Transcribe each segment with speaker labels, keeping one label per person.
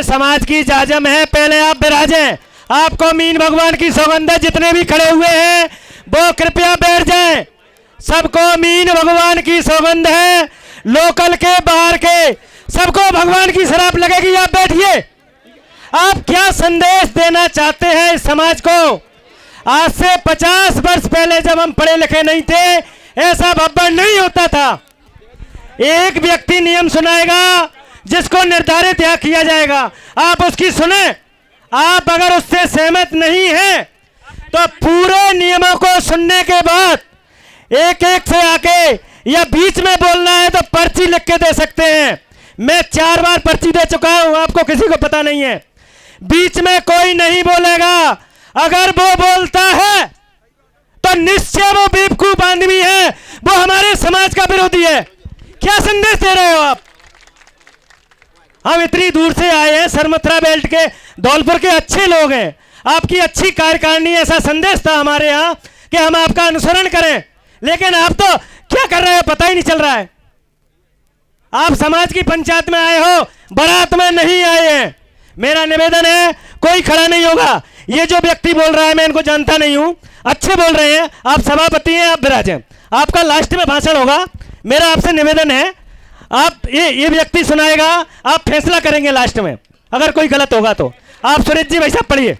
Speaker 1: समाज की जाजम है, पहले आप विराजें। आपको मीन भगवान की सौगंध है, जितने भी खड़े हुए हैं वो कृपया बैठ जाएं। सबको मीन भगवान की सौगंध है, लोकल के बाहर के सबको भगवान की शराब लगेगी। आप बैठिए। आप क्या संदेश देना चाहते हैं इस समाज को? आज से 50 वर्ष पहले जब हम पढ़े लिखे नहीं थे, ऐसा भब्बड़ नहीं होता था। एक व्यक्ति नियम सुनाएगा जिसको निर्धारित यहाँ किया जाएगा, आप उसकी सुने। आप अगर उससे सहमत नहीं हैं तो पूरे नियमों को सुनने के बाद एक एक से आके या बीच में बोलना है तो पर्ची लिख के दे सकते हैं। मैं 4 बार पर्ची दे चुका हूं, आपको किसी को पता नहीं है। बीच में कोई नहीं बोलेगा। अगर वो बोलता है तो निश्चय वो बेवकूफ आदमी है, वो हमारे समाज का विरोधी है। क्या संदेश दे रहे हो आप? हम इतनी दूर से आए हैं, सरमथुरा बेल्ट के, धौलपुर के अच्छे लोग हैं। आपकी अच्छी कार्यकारिणी, ऐसा संदेश था हमारे यहाँ कि हम आपका अनुसरण करें, लेकिन आप तो क्या कर रहे हो पता ही नहीं चल रहा है। आप समाज की पंचायत में आए हो, बारात में नहीं आए हैं। मेरा निवेदन है, कोई खड़ा नहीं होगा। ये जो व्यक्ति बोल रहा है मैं इनको जानता नहीं हूं, अच्छे बोल रहे हैं। आप सभापति हैं, आप विराजें। आपका लास्ट में भाषण होगा। मेरा आपसे निवेदन है, आप ये व्यक्ति सुनाएगा, आप फैसला करेंगे लास्ट में अगर कोई गलत होगा तो। आप सुरेश जी भाई साहब पढ़िए।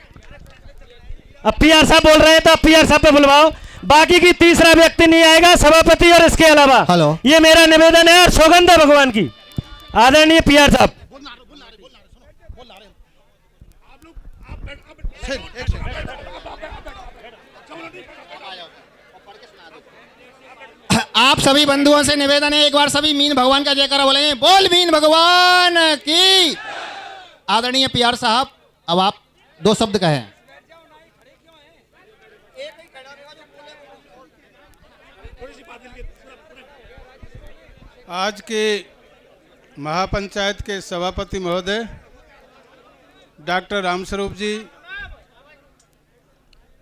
Speaker 1: अब पीआर साहब बोल रहे हैं तो आप पीआर साहब पे बुलवाओ। बाकी की तीसरा व्यक्ति नहीं आएगा, सभापति और इसके अलावा। हेलो, ये मेरा निवेदन है और सौगंध है भगवान की। आदरणीय पीआर साहब।
Speaker 2: आप सभी बंधुओं से निवेदन है, एक बार सभी मीन भगवान का जयकारा बोलेंगे। बोल मीन भगवान की। आदरणीय पीआर साहब, अब आप 2 शब्द कहें।
Speaker 3: आज के महापंचायत के सभापति महोदय डॉक्टर रामस्वरूप जी,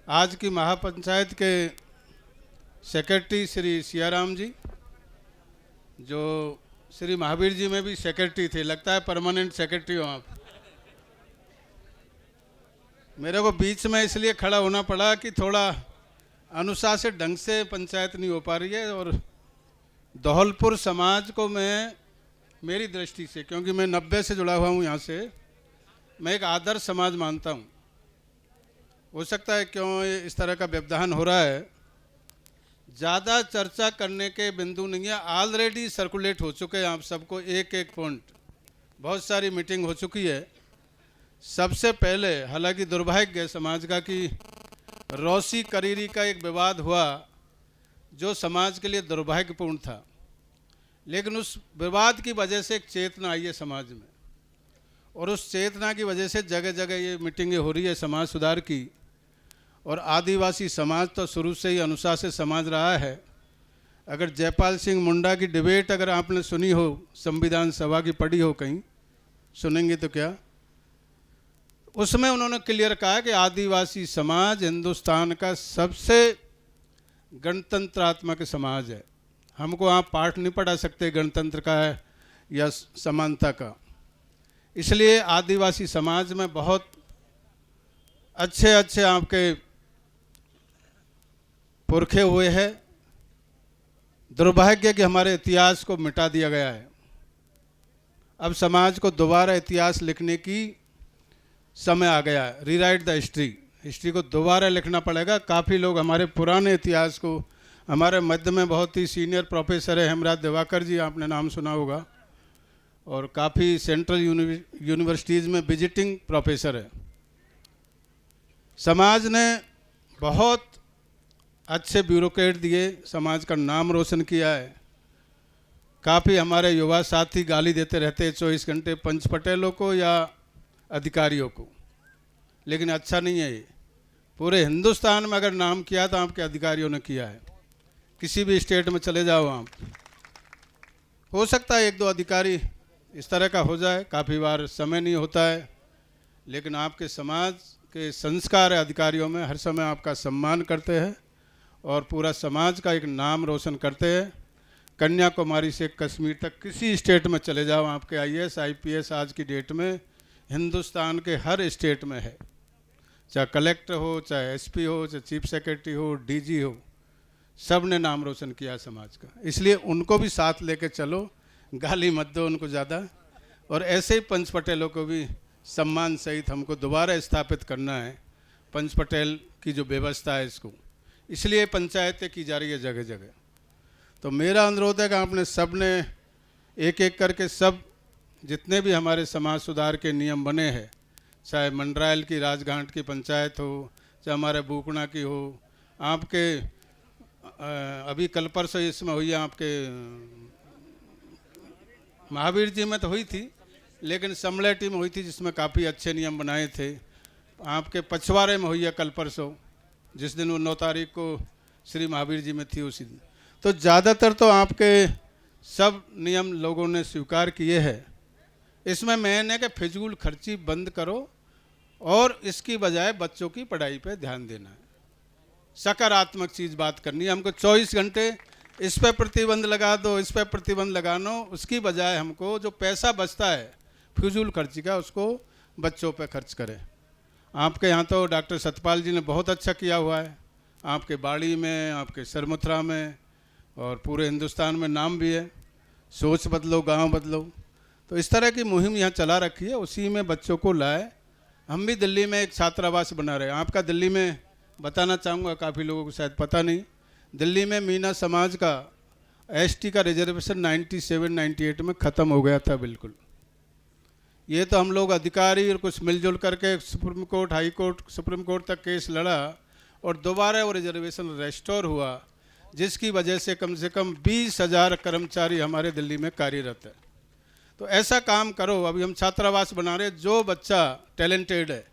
Speaker 3: आज की महापंचायत के सेक्रेटरी श्री सियाराम जी, जो श्री महावीर जी में भी सेक्रेटरी थे, लगता है परमानेंट सेक्रेटरी हो आप। मेरे को बीच में इसलिए खड़ा होना पड़ा कि थोड़ा अनुशासित ढंग से पंचायत नहीं हो पा रही है। और धौलपुर समाज को मैं, मेरी दृष्टि से, क्योंकि मैं 90 से जुड़ा हुआ हूँ यहाँ से, मैं एक आदर्श समाज मानता हूँ। हो सकता है क्यों इस तरह का व्यवधान हो रहा है, ज़्यादा चर्चा करने के बिंदु नहीं है। ऑलरेडी सर्कुलेट हो चुके हैं आप सबको एक एक पॉइंट, बहुत सारी मीटिंग हो चुकी है। सबसे पहले हालांकि दुर्भाग्य है समाज का कि रौसी करीरी का एक विवाद हुआ जो समाज के लिए दुर्भाग्यपूर्ण था, लेकिन उस विवाद की वजह से एक चेतना आई है समाज में, और उस चेतना की वजह से जगह जगह ये मीटिंगें हो रही है समाज सुधार की। और आदिवासी समाज तो शुरू से ही अनुशासित समाज रहा है। अगर जयपाल सिंह मुंडा की डिबेट अगर आपने सुनी हो, संविधान सभा की पढ़ी हो, कहीं सुनेंगे तो क्या, उसमें उन्होंने क्लियर कहा कि आदिवासी समाज हिंदुस्तान का सबसे गणतंत्रात्मक समाज है। हमको आप पाठ नहीं पढ़ा सकते गणतंत्र का है या समानता का। इसलिए आदिवासी समाज में बहुत अच्छे अच्छे आपके पुरखे हुए हैं। दुर्भाग्य कि हमारे इतिहास को मिटा दिया गया है। अब समाज को दोबारा इतिहास लिखने की समय आ गया है। रीराइट द हिस्ट्री को दोबारा लिखना पड़ेगा। काफ़ी लोग हमारे पुराने इतिहास को, हमारे मध्य में बहुत ही सीनियर प्रोफेसर है हेमराज दिवाकर जी, आपने नाम सुना होगा, और काफ़ी सेंट्रल यूनिवर्सिटीज़ में विजिटिंग प्रोफेसर है। समाज ने बहुत अच्छे ब्यूरोक्रेट दिए, समाज का नाम रोशन किया है। काफ़ी हमारे युवा साथी गाली देते रहते हैं 24 घंटे पंच पटेलों को या अधिकारियों को, लेकिन अच्छा नहीं है ये। पूरे हिंदुस्तान में अगर नाम किया तो आपके अधिकारियों ने किया है। किसी भी स्टेट में चले जाओ आप, हो सकता है 1-2 अधिकारी इस तरह का हो जाए, काफ़ी बार समय नहीं होता है, लेकिन आपके समाज के संस्कार अधिकारियों में हर समय आपका सम्मान करते हैं और पूरा समाज का एक नाम रोशन करते हैं। कन्याकुमारी से कश्मीर तक किसी स्टेट में चले जाओ, आपके IAS IPS आज की डेट में हिंदुस्तान के हर स्टेट में है, चाहे कलेक्टर हो, चाहे एसपी हो, चाहे चीफ सेक्रेटरी हो, डीजी हो, सब ने नाम रोशन किया समाज का। इसलिए उनको भी साथ लेके चलो, गाली मत दो उनको ज़्यादा। और ऐसे ही पंच पटेलों को भी सम्मान सहित हमको दोबारा स्थापित करना है, पंच पटेल की जो व्यवस्था है इसको, इसलिए पंचायतें की जा रही है जगह जगह। तो मेरा अनुरोध है कि आपने सब ने एक एक करके सब जितने भी हमारे समाज सुधार के नियम बने हैं, चाहे मंडरायल की राजघाट की पंचायत हो, चाहे हमारे बूकना की हो, आपके अभी कल परसों इसमें हुई है, आपके महावीर जी में तो हुई थी, लेकिन समलेटी में हुई थी जिसमें काफ़ी अच्छे नियम बनाए थे। आपके पछवाड़े में हुई है कल परसों, जिस दिन वो 9 तारीख को श्री महावीर जी में थी उसी दिन। तो ज़्यादातर तो आपके सब नियम लोगों ने स्वीकार किए हैं। इसमें मेन है कि फिजूल खर्ची बंद करो और इसकी बजाय बच्चों की पढ़ाई पे ध्यान देना है, सकारात्मक चीज़ बात करनी है। हमको 24 घंटे इस पे प्रतिबंध लगा दो, इस पे प्रतिबंध लगानो, उसकी बजाय हमको जो पैसा बचता है फिजूल खर्ची का, उसको बच्चों पे खर्च करें। आपके यहाँ तो डॉक्टर सतपाल जी ने बहुत अच्छा किया हुआ है, आपके बाड़ी में, आपके सरमुथरा में और पूरे हिंदुस्तान में नाम भी है, सोच बदलो गांव बदलो। तो इस तरह की मुहिम यहाँ चला रखी है, उसी में बच्चों को लाए। हम भी दिल्ली में एक छात्रावास बना रहे हैं। आपका दिल्ली में बताना चाहूँगा, काफ़ी लोगों को शायद पता नहीं, दिल्ली में मीना समाज का एसटी का रिजर्वेशन 97-98 में ख़त्म हो गया था बिल्कुल। ये तो हम लोग अधिकारी और कुछ मिलजुल करके supreme court, high court, supreme court तक केस लड़ा और दोबारा वो रिजर्वेशन रेस्टोर हुआ, जिसकी वजह से कम 20,000 कर्मचारी हमारे दिल्ली में कार्यरत है। तो ऐसा काम करो। अभी हम छात्रावास बना रहे, जो बच्चा टैलेंटेड है,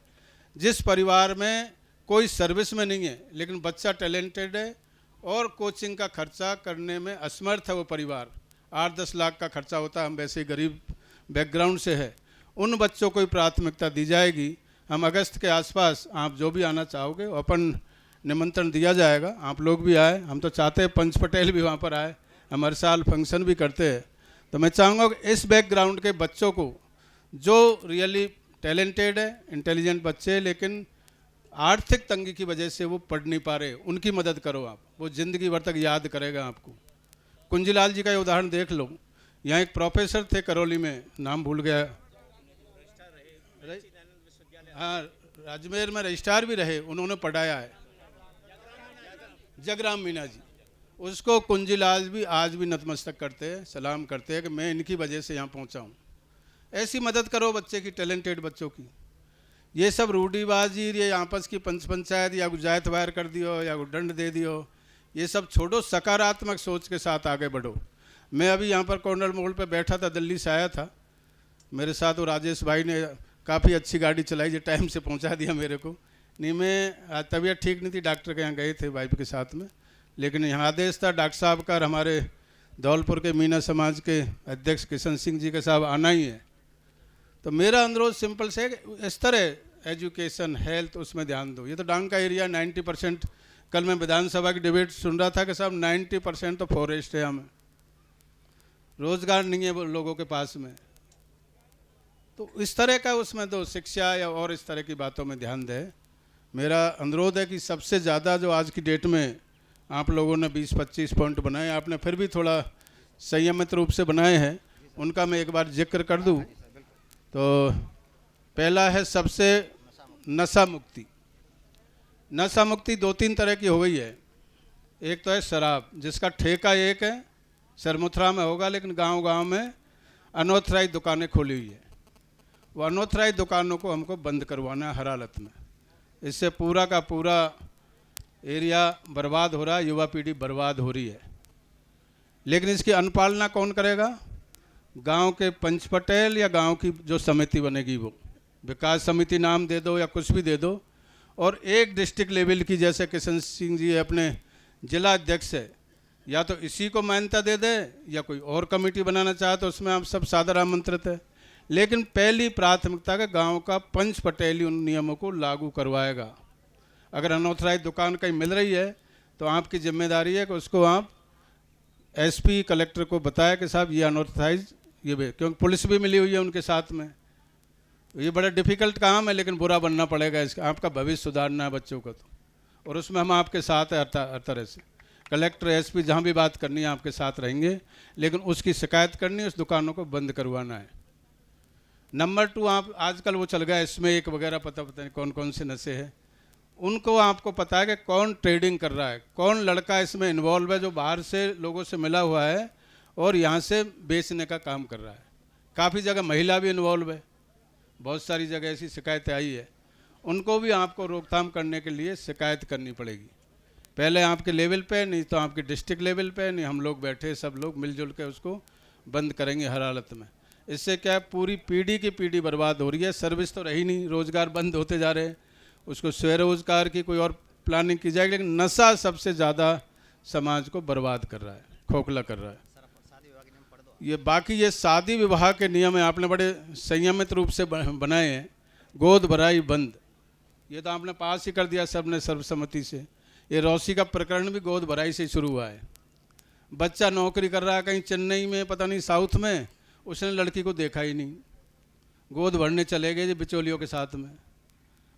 Speaker 3: जिस परिवार में कोई सर्विस में नहीं है लेकिन बच्चा टैलेंटेड है और कोचिंग का खर्चा करने में असमर्थ है, वो परिवार 8-10 लाख का खर्चा होता है, हम वैसे गरीब बैकग्राउंड से है, उन बच्चों को ही प्राथमिकता दी जाएगी। हम अगस्त के आसपास, आप जो भी आना चाहोगे अपन निमंत्रण दिया जाएगा, आप लोग भी आए। हम तो चाहते हैं पंच पटेल भी वहाँ पर आए, हम हर साल फंक्शन भी करते हैं। तो मैं चाहूँगा कि इस बैकग्राउंड के बच्चों को, जो रियली टैलेंटेड है, इंटेलिजेंट बच्चे, लेकिन आर्थिक तंगी की वजह से वो पढ़ नहीं पा रहे, उनकी मदद करो आप, वो ज़िंदगी भर तक याद करेगा आपको। कुंजीलाल जी का ये उदाहरण देख लो। यहाँ एक प्रोफेसर थे करौली में, नाम भूल गया, हाँ, अजमेर में रजिस्ट्रार भी रहे, उन्होंने पढ़ाया है, जगराम मीना जी। उसको कुंजीलाल भी आज भी नतमस्तक करते हैं, सलाम करते हैं कि मैं इनकी वजह से यहाँ पहुँचा हूँ। ऐसी मदद करो बच्चे की, टैलेंटेड बच्चों की। ये सब रूढ़ीबाजी, ये आपस की पंचायत या गुजायत वायर कर दियो या दंड दे दियो, ये सब छोड़ो, सकारात्मक सोच के साथ आगे बढ़ो। मैं अभी यहाँ पर कॉर्नर मोड़ पे बैठा था, दिल्ली से आया था, मेरे साथ वो राजेश भाई ने काफ़ी अच्छी गाड़ी चलाई, जो टाइम से पहुँचा दिया मेरे को। नहीं, मैं तबीयत ठीक नहीं थी, डॉक्टर के यहाँ गए थे वाइफ के साथ में, लेकिन यहाँ आदेश था डॉक्टर साहब का, हमारे धौलपुर के मीना समाज के अध्यक्ष किशन सिंह जी के साहब आना ही है। तो मेरा अनुरोध सिंपल से इस तरह एजुकेशन, हेल्थ, उसमें ध्यान दो। ये तो डांग का एरिया 90%, कल मैं विधानसभा की डिबेट सुन रहा था कि साहब 90% तो फॉरेस्ट है, हमें रोजगार नहीं है लोगों के पास में। तो इस तरह का उसमें तो शिक्षा या और इस तरह की बातों में ध्यान दे। मेरा अनुरोध है कि सबसे ज़्यादा जो आज की डेट में आप लोगों ने 20-25 पॉइंट बनाए, आपने फिर भी थोड़ा संयमित रूप से बनाए हैं, उनका मैं एक बार जिक्र कर दूं। तो पहला है सबसे नशा मुक्ति। नशा मुक्ति 2-3 तरह की हो गई है। एक तो है शराब, जिसका ठेका एक है, सरमुथरा में होगा, लेकिन गांव-गांव में अनऑथराइज दुकानें खोली हुई है। वो अनऑथराइज दुकानों को हमको बंद करवाना है हर हालत में। इससे पूरा का पूरा एरिया बर्बाद हो रहा है, युवा पीढ़ी बर्बाद हो रही है। लेकिन इसकी अनुपालना कौन करेगा? गांव के पंच पटेल या गांव की जो समिति बनेगी, वो विकास समिति नाम दे दो या कुछ भी दे दो, और एक डिस्ट्रिक्ट लेवल की, जैसे किशन सिंह जी अपने जिला अध्यक्ष है, या तो इसी को मान्यता दे दे या कोई और कमेटी बनाना चाहे तो उसमें आप सब सादर आमंत्रित है। लेकिन पहली प्राथमिकता का गांव का पंच पटेल उन नियमों को लागू करवाएगा। अगर अनऑथराइज दुकान कहीं मिल रही है तो आपकी जिम्मेदारी है कि उसको आप एसपी कलेक्टर को बताया कि साहब ये अनऑथराइज, ये भी, क्योंकि पुलिस भी मिली हुई है उनके साथ में। ये बड़ा डिफ़िकल्ट काम है, लेकिन बुरा बनना पड़ेगा इसका, आपका भविष्य सुधारना है बच्चों का तो, और उसमें हम आपके साथ हैं हर तरह से। कलेक्टर एसपी जहाँ भी बात करनी है आपके साथ रहेंगे, लेकिन उसकी शिकायत करनी है, उस दुकानों को बंद करवाना है। नंबर 2, आप आजकल वो चल गया इसमें एक वगैरह, पता नहीं कौन कौन से नशे हैं, उनको आपको पता है कि कौन ट्रेडिंग कर रहा है, कौन लड़का इसमें इन्वॉल्व है जो बाहर से लोगों से मिला हुआ है और यहाँ से बेचने का काम कर रहा है। काफ़ी जगह महिला भी इन्वॉल्व है, बहुत सारी जगह ऐसी शिकायतें आई है, उनको भी आपको रोकथाम करने के लिए शिकायत करनी पड़ेगी, पहले आपके लेवल पे, नहीं तो आपके डिस्ट्रिक्ट लेवल पे, नहीं हम लोग बैठे सब लोग मिलजुल के उसको बंद करेंगे हर हालत में। इससे क्या है, पूरी पीढ़ी की पीढ़ी बर्बाद हो रही है, सर्विस तो रही नहीं, रोज़गार बंद होते जा रहे हैं, उसको स्वरोजगार की कोई और प्लानिंग की जाएगी, लेकिन नशा सबसे ज़्यादा समाज को बर्बाद कर रहा है, खोखला कर रहा है। ये बाकी ये शादी विवाह के नियम है, आपने बड़े संयमित रूप से बनाए हैं। गोद भराई बंद, ये तो आपने पास ही कर दिया सबने सर्वसम्मति से। ये रौसी का प्रकरण भी गोद भराई से शुरू हुआ है। बच्चा नौकरी कर रहा है कहीं चेन्नई में, पता नहीं साउथ में, उसने लड़की को देखा ही नहीं, गोद भरने चले गए जी बिचौलियों के साथ में।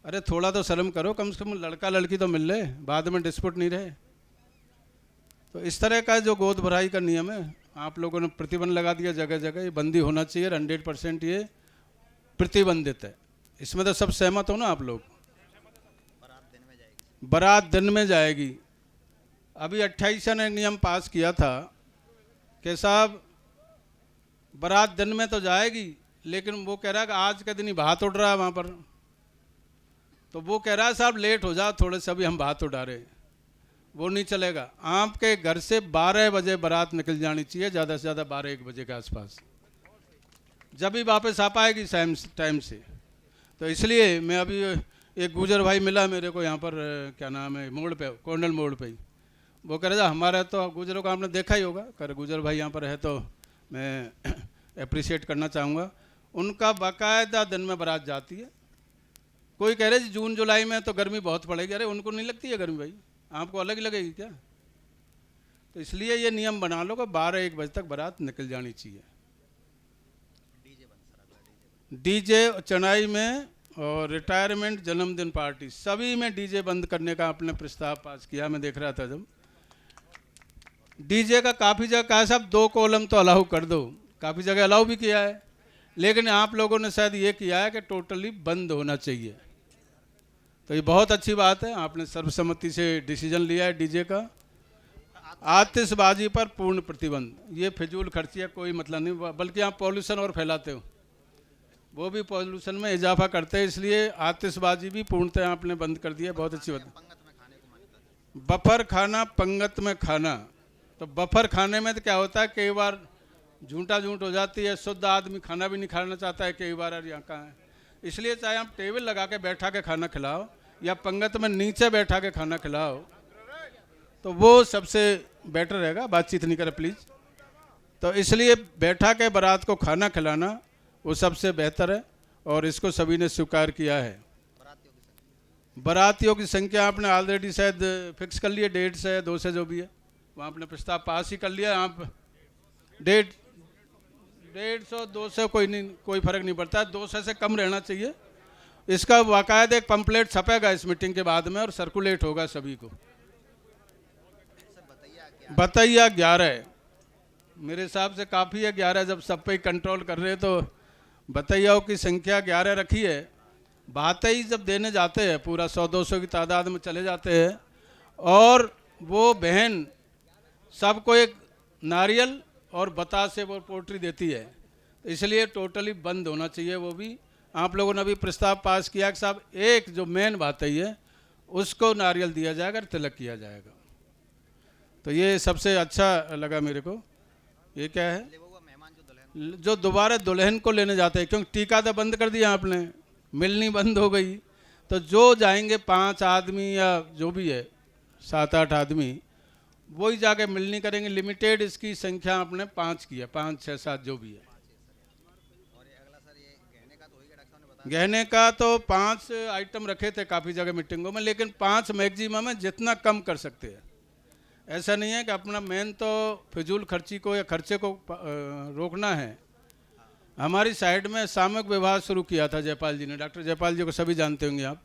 Speaker 3: अरे थोड़ा तो शर्म करो, कम से कम लड़का लड़की तो मिल ले, बाद में डिस्प्यूट नहीं रहे। तो इस तरह का जो गोद भराई का नियम है, आप लोगों ने प्रतिबंध लगा दिया जगह जगह, ये बंदी होना चाहिए, 100% ये प्रतिबंधित है। इसमें तो सब सहमत हो ना आप लोग? बारात दिन में जाएगी। अभी 28 ने नियम पास किया था कि साहब बारात दिन में तो जाएगी, लेकिन वो कह रहा है कि आज के दिन ही भात उड़ रहा है वहाँ पर, तो वो कह रहा है साहब लेट हो जाओ थोड़े से, अभी हम भात उड़ा रहे हैं, वो नहीं चलेगा। आपके घर से 12 बजे बारात निकल जानी चाहिए, ज़्यादा से ज़्यादा 12-1 बजे के आसपास, जब भी वापस आ पाएगी टाइम से। तो इसलिए मैं अभी एक गुजर भाई मिला मेरे को यहाँ पर, क्या नाम है, मोड़ पे, कोंडल मोड़ पे ही, वो कह रहा था हमारा तो गुजरों का आपने देखा ही होगा, कर गुजर भाई यहाँ पर है तो मैं अप्रिशिएट करना चाहूँगा। उनका बाकायदा दिन में बारात जाती है। कोई कह रहे जी जून जुलाई में तो गर्मी बहुत पड़ेगी, अरे उनको नहीं लगती है गर्मी भाई, आपको अलग ही लगेगी क्या? तो इसलिए ये नियम बना लो कि 12-1 बजे तक बारात निकल जानी चाहिए। डीजे चेन्नई में और रिटायरमेंट जन्मदिन पार्टी सभी में डीजे बंद करने का आपने प्रस्ताव पास किया, मैं देख रहा था जब। डीजे का काफ़ी जगह कहा साहब 2 कॉलम तो अलाउ कर दो, काफ़ी जगह अलाउ भी किया है, लेकिन आप लोगों ने शायद ये किया है कि टोटली बंद होना चाहिए। तो ये बहुत अच्छी बात है, आपने सर्वसम्मति से डिसीजन लिया है डीजे का। आतिशबाजी पर पूर्ण प्रतिबंध, ये फिजूल खर्ची है, कोई मतलब नहीं, बल्कि आप पॉल्यूशन और फैलाते हो, वो भी पॉल्यूशन में इजाफा करते हैं, इसलिए आतिशबाजी भी पूर्णतः आपने बंद कर दिया, बहुत अच्छी बात है। बफर खाना, पंगत में खाना, तो बफर खाने में तो क्या होता है, कई बार झूठा झूठ हो जाती है, शुद्ध आदमी खाना भी नहीं खाना चाहता है कई बार, यहाँ कहाँ है, इसलिए चाहे आप टेबल लगा के बैठा के खाना खिलाओ या पंगत में नीचे बैठा के खाना खिलाओ, तो वो सबसे बेटर रहेगा, बातचीत नहीं करे प्लीज़। तो इसलिए बैठा के बारात को खाना खिलाना वो सबसे बेहतर है, और इसको सभी ने स्वीकार किया है। बारातियों की संख्या आपने ऑलरेडी शायद फिक्स कर लिया, 150 से 200 जो भी है, वहाँ आपने प्रस्ताव पास ही कर लिया। आप 150-200 कोई नहीं, कोई फर्क नहीं पड़ता, 200 से कम रहना चाहिए। इसका बाकायदा एक पंपलेट छपेगा इस मीटिंग के बाद में और सर्कुलेट होगा सभी को। बतैया 11 मेरे हिसाब से काफ़ी है, 11 जब सब पे कंट्रोल कर रहे तो बतैयाओं की संख्या 11 रखी है। भातई जब देने जाते हैं पूरा 100-200 की तादाद में चले जाते हैं, और वो बहन सबको एक नारियल और बतासे वो पोट्री देती है, इसलिए टोटली बंद होना चाहिए। वो भी आप लोगों ने अभी प्रस्ताव पास किया कि साहब एक जो मेन भातई है उसको नारियल दिया जाएगा, तिलक किया जाएगा, तो ये सबसे अच्छा लगा मेरे को। ये क्या है, जो दोबारा दुल्हन को लेने जाते हैं, क्योंकि टीका तो बंद कर दिया आपने, मिलनी बंद हो गई, तो जो जाएंगे 5 आदमी या जो भी है 7-8 आदमी, वही जाके मिलनी करेंगे। लिमिटेड इसकी संख्या आपने 5 की है, 5, 6, 7 जो भी है। गहने का तो 5 आइटम रखे थे काफ़ी जगह मीटिंगों में, लेकिन 5 मैक्सिमम है, जितना कम कर सकते हैं। ऐसा नहीं है कि अपना मेन तो फिजूल खर्ची को या खर्चे को रोकना है, हमारी साइड में सामूहिक विवाह शुरू किया था जयपाल जी ने, डॉक्टर जयपाल जी को सभी जानते होंगे आप,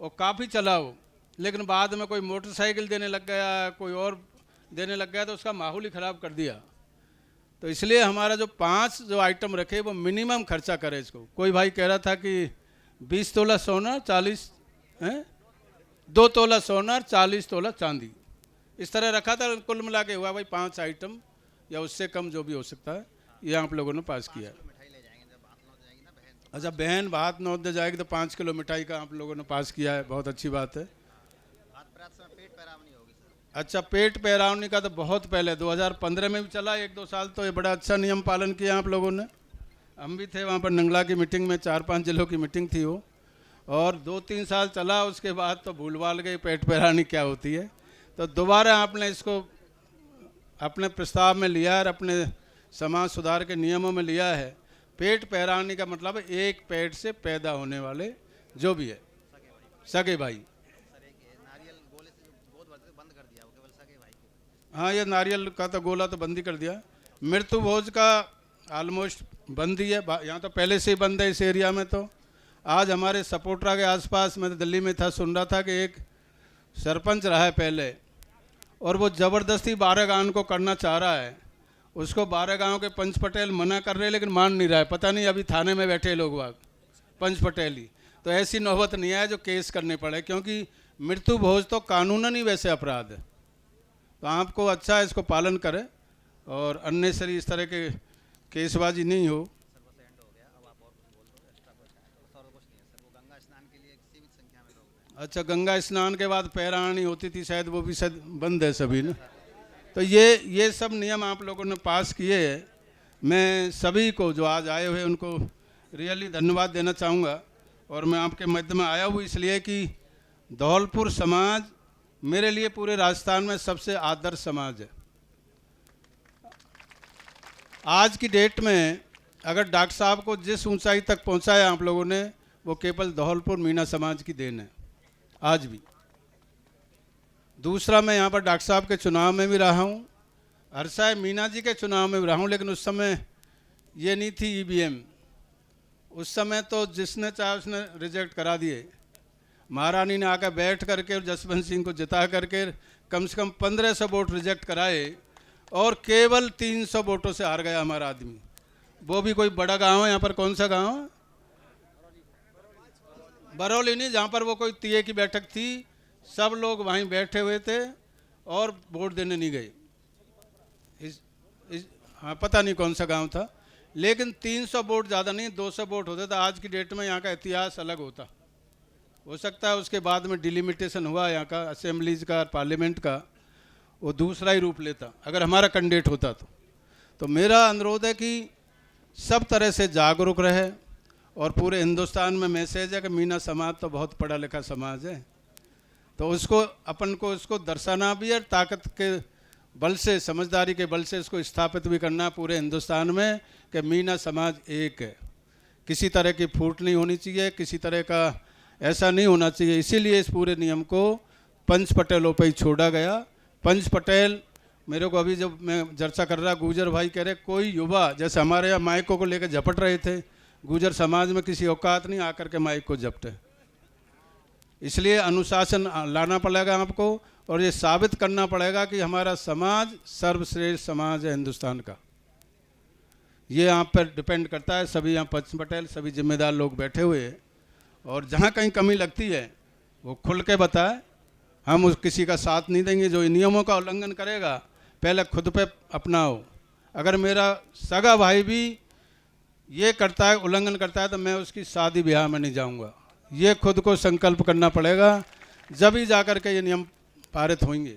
Speaker 3: और काफ़ी चला वो, लेकिन बाद में कोई मोटरसाइकिल देने लग गया, कोई और देने लग गया, तो उसका माहौल ही ख़राब कर दिया। तो इसलिए हमारा जो 5 जो आइटम रखे वो मिनिमम खर्चा करे इसको। कोई भाई कह रहा था कि 20 तोला सोना 40 हैं, 2 तोला सोना 40 तोला चांदी, इस तरह रखा था। कुल मिला के हुआ भाई 5 आइटम या उससे कम जो भी हो सकता है, ये आप लोगों ने पास किया। अच्छा, बहन भात नौत दे जाएगी तो 5 किलो मिठाई का आप लोगों ने पास किया है, बहुत अच्छी बात है। अच्छा, पेट पैरावनी का तो बहुत पहले 2015 में भी चला 1-2 साल, तो ये बड़ा अच्छा नियम पालन किया आप लोगों ने। हम भी थे वहाँ पर नंगला की मीटिंग में, 4-5 जिलों की मीटिंग थी वो, और 2-3 साल चला। उसके बाद तो भूल भाल गई पेट पैरावनी क्या होती है, तो दोबारा आपने इसको अपने प्रस्ताव में लिया है और अपने समाज सुधार के नियमों में लिया है। पेट पैरावनी का मतलब है एक पेट से पैदा होने वाले जो भी है सगे भाई। हाँ, ये नारियल का तो गोला तो बंद ही कर दिया। मृत्यु भोज का ऑलमोस्ट बंद ही है, यहाँ तो पहले से ही बंद है इस एरिया में। तो आज हमारे सपोटरा के आसपास, मैं तो दिल्ली में था, सुन रहा था कि एक सरपंच रहा है पहले, और वो ज़बरदस्ती 12 गांव को करना चाह रहा है। उसको 12 गांव के पंच पटेल मना कर रहे हैं, लेकिन मान नहीं रहा है। पता नहीं अभी थाने में बैठे लोग वाग पंच पटेल ही। तो ऐसी नौबत नहीं आए जो केस करने पड़े, क्योंकि मृत्यु भोज तो कानूनन ही वैसे अपराध है। तो आपको अच्छा है, इसको पालन करें और अननेसरी इस तरह के केसबाजी नहीं हो। अच्छा, गंगा स्नान के बाद पैरावनी होती थी शायद, वो भी शायद बंद है सभी ने। तो ये सब नियम आप लोगों ने पास किए हैं। मैं सभी को जो आज आए हुए उनको रियली धन्यवाद देना चाहूँगा। और मैं आपके मध्य में आया हूँ इसलिए कि धौलपुर समाज मेरे लिए पूरे राजस्थान में सबसे आदर्श समाज है। आज की डेट में अगर डॉक्टर साहब को जिस ऊंचाई तक पहुंचाया आप लोगों ने, वो केवल धौलपुर मीणा समाज की देन है आज भी। दूसरा, मैं यहाँ पर डॉक्टर साहब के चुनाव में भी रहा हूँ, हरसाय मीना जी के चुनाव में भी रहा हूँ, लेकिन उस समय ये नहीं थी ईवीएम। उस समय तो जिसने चाहे उसने रिजेक्ट करा दिए। महारानी ने आकर बैठ करके जसवंत सिंह को जिता करके कम से कम 1500 वोट रिजेक्ट कराए और केवल 300 वोटों से हार गया हमारा आदमी। वो भी कोई बड़ा गांव है यहाँ पर, कौन सा गांव है? बरौली नहीं, जहाँ पर वो कोई तीये की बैठक थी, सब लोग वहीं बैठे हुए थे और वोट देने नहीं गए। हाँ, पता नहीं कौन सा गांव था, लेकिन 300 वोट ज़्यादा नहीं, 200 वोट होते तो आज की डेट में यहाँ का इतिहास अलग होता। हो सकता है उसके बाद में डिलिमिटेशन हुआ यहाँ का असेंबलीज का, पार्लियामेंट का, वो दूसरा ही रूप लेता अगर हमारा कैंडिडेट होता तो मेरा अनुरोध है कि सब तरह से जागरूक रहे। और पूरे हिंदुस्तान में मैसेज है कि मीना समाज तो बहुत पढ़ा लिखा समाज है, तो उसको अपन को उसको दर्शाना भी है, ताकत के बल से, समझदारी के बल से इसको स्थापित भी करना पूरे हिंदुस्तान में कि मीना समाज एक है। किसी तरह की फूट नहीं होनी चाहिए, किसी तरह का ऐसा नहीं होना चाहिए। इसीलिए इस पूरे नियम को पंच पटेलों पर ही छोड़ा गया। पंच पटेल, मेरे को अभी जब मैं चर्चा कर रहा, गुजर भाई कह रहे कोई युवा, जैसे हमारे यहाँ माइकों को लेकर झपट रहे थे, गुजर समाज में किसी औकात नहीं आकर के माइक को झपटे। इसलिए अनुशासन लाना पड़ेगा आपको और ये साबित करना पड़ेगा कि हमारा समाज सर्वश्रेष्ठ समाज है हिंदुस्तान का। ये आप पर डिपेंड करता है। सभी यहाँ पंच पटेल, सभी जिम्मेदार लोग बैठे हुए हैं, और जहाँ कहीं कमी लगती है वो खुल के बताए। हम उस किसी का साथ नहीं देंगे। जो इन नियमों का उल्लंघन करेगा, पहले खुद पे अपनाओ। अगर मेरा सगा भाई भी ये करता है, उल्लंघन करता है, तो मैं उसकी शादी ब्याह में नहीं जाऊंगा। ये खुद को संकल्प करना पड़ेगा, जब ही जाकर के ये नियम पारित होंगे।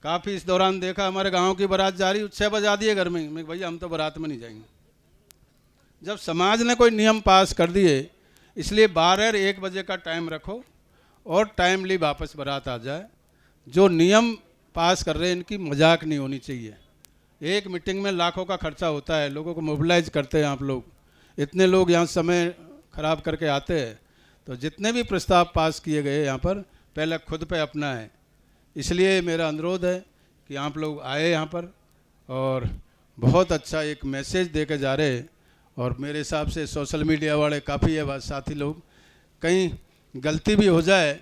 Speaker 3: काफ़ी इस दौरान देखा, हमारे गांव की बारात जा रही, 6 बजा दिए घर में, मैं भैया हम तो बारात में नहीं जाएंगे। जब समाज ने कोई नियम पास कर दिए, इसलिए 12-1 बजे का टाइम रखो और टाइमली वापस बारात आ जाए। जो नियम पास कर रहे हैं इनकी मजाक नहीं होनी चाहिए। एक मीटिंग में लाखों का खर्चा होता है, लोगों को मोबिलाइज करते हैं आप लोग, इतने लोग यहाँ समय खराब करके आते हैं। तो जितने भी प्रस्ताव पास किए गए यहाँ पर, पहले खुद पे अपना है। इसलिए मेरा अनुरोध है कि आप लोग आए यहाँ पर और बहुत अच्छा एक मैसेज दे के जा रहे हैं। और मेरे हिसाब से सोशल मीडिया वाले काफ़ी है साथी लोग, कहीं गलती भी हो जाए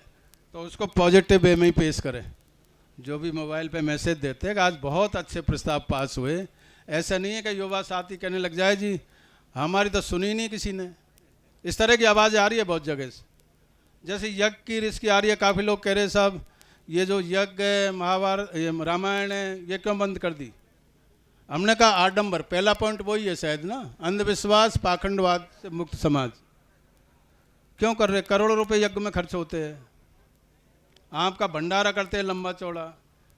Speaker 3: तो उसको पॉजिटिव वे में ही पेश करें। जो भी मोबाइल पे मैसेज देते हैं कि आज बहुत अच्छे प्रस्ताव पास हुए, ऐसा नहीं है कि युवा साथी कहने लग जाए जी हमारी तो सुनी नहीं किसी ने। इस तरह की आवाज़ आ रही है बहुत जगह से, जैसे यज्ञ की रिस्क आ रही है। काफ़ी लोग कह रहे साहब ये जो यज्ञ है, महाभारत, रामायण है, ये क्यों बंद कर दी? हमने कहा आडंबर, पहला पॉइंट वही है शायद ना, अंधविश्वास पाखंडवाद से मुक्त समाज। क्यों कर रहे? करोड़ों रुपए यज्ञ में खर्च होते हैं, आपका भंडारा करते हैं लंबा चौड़ा,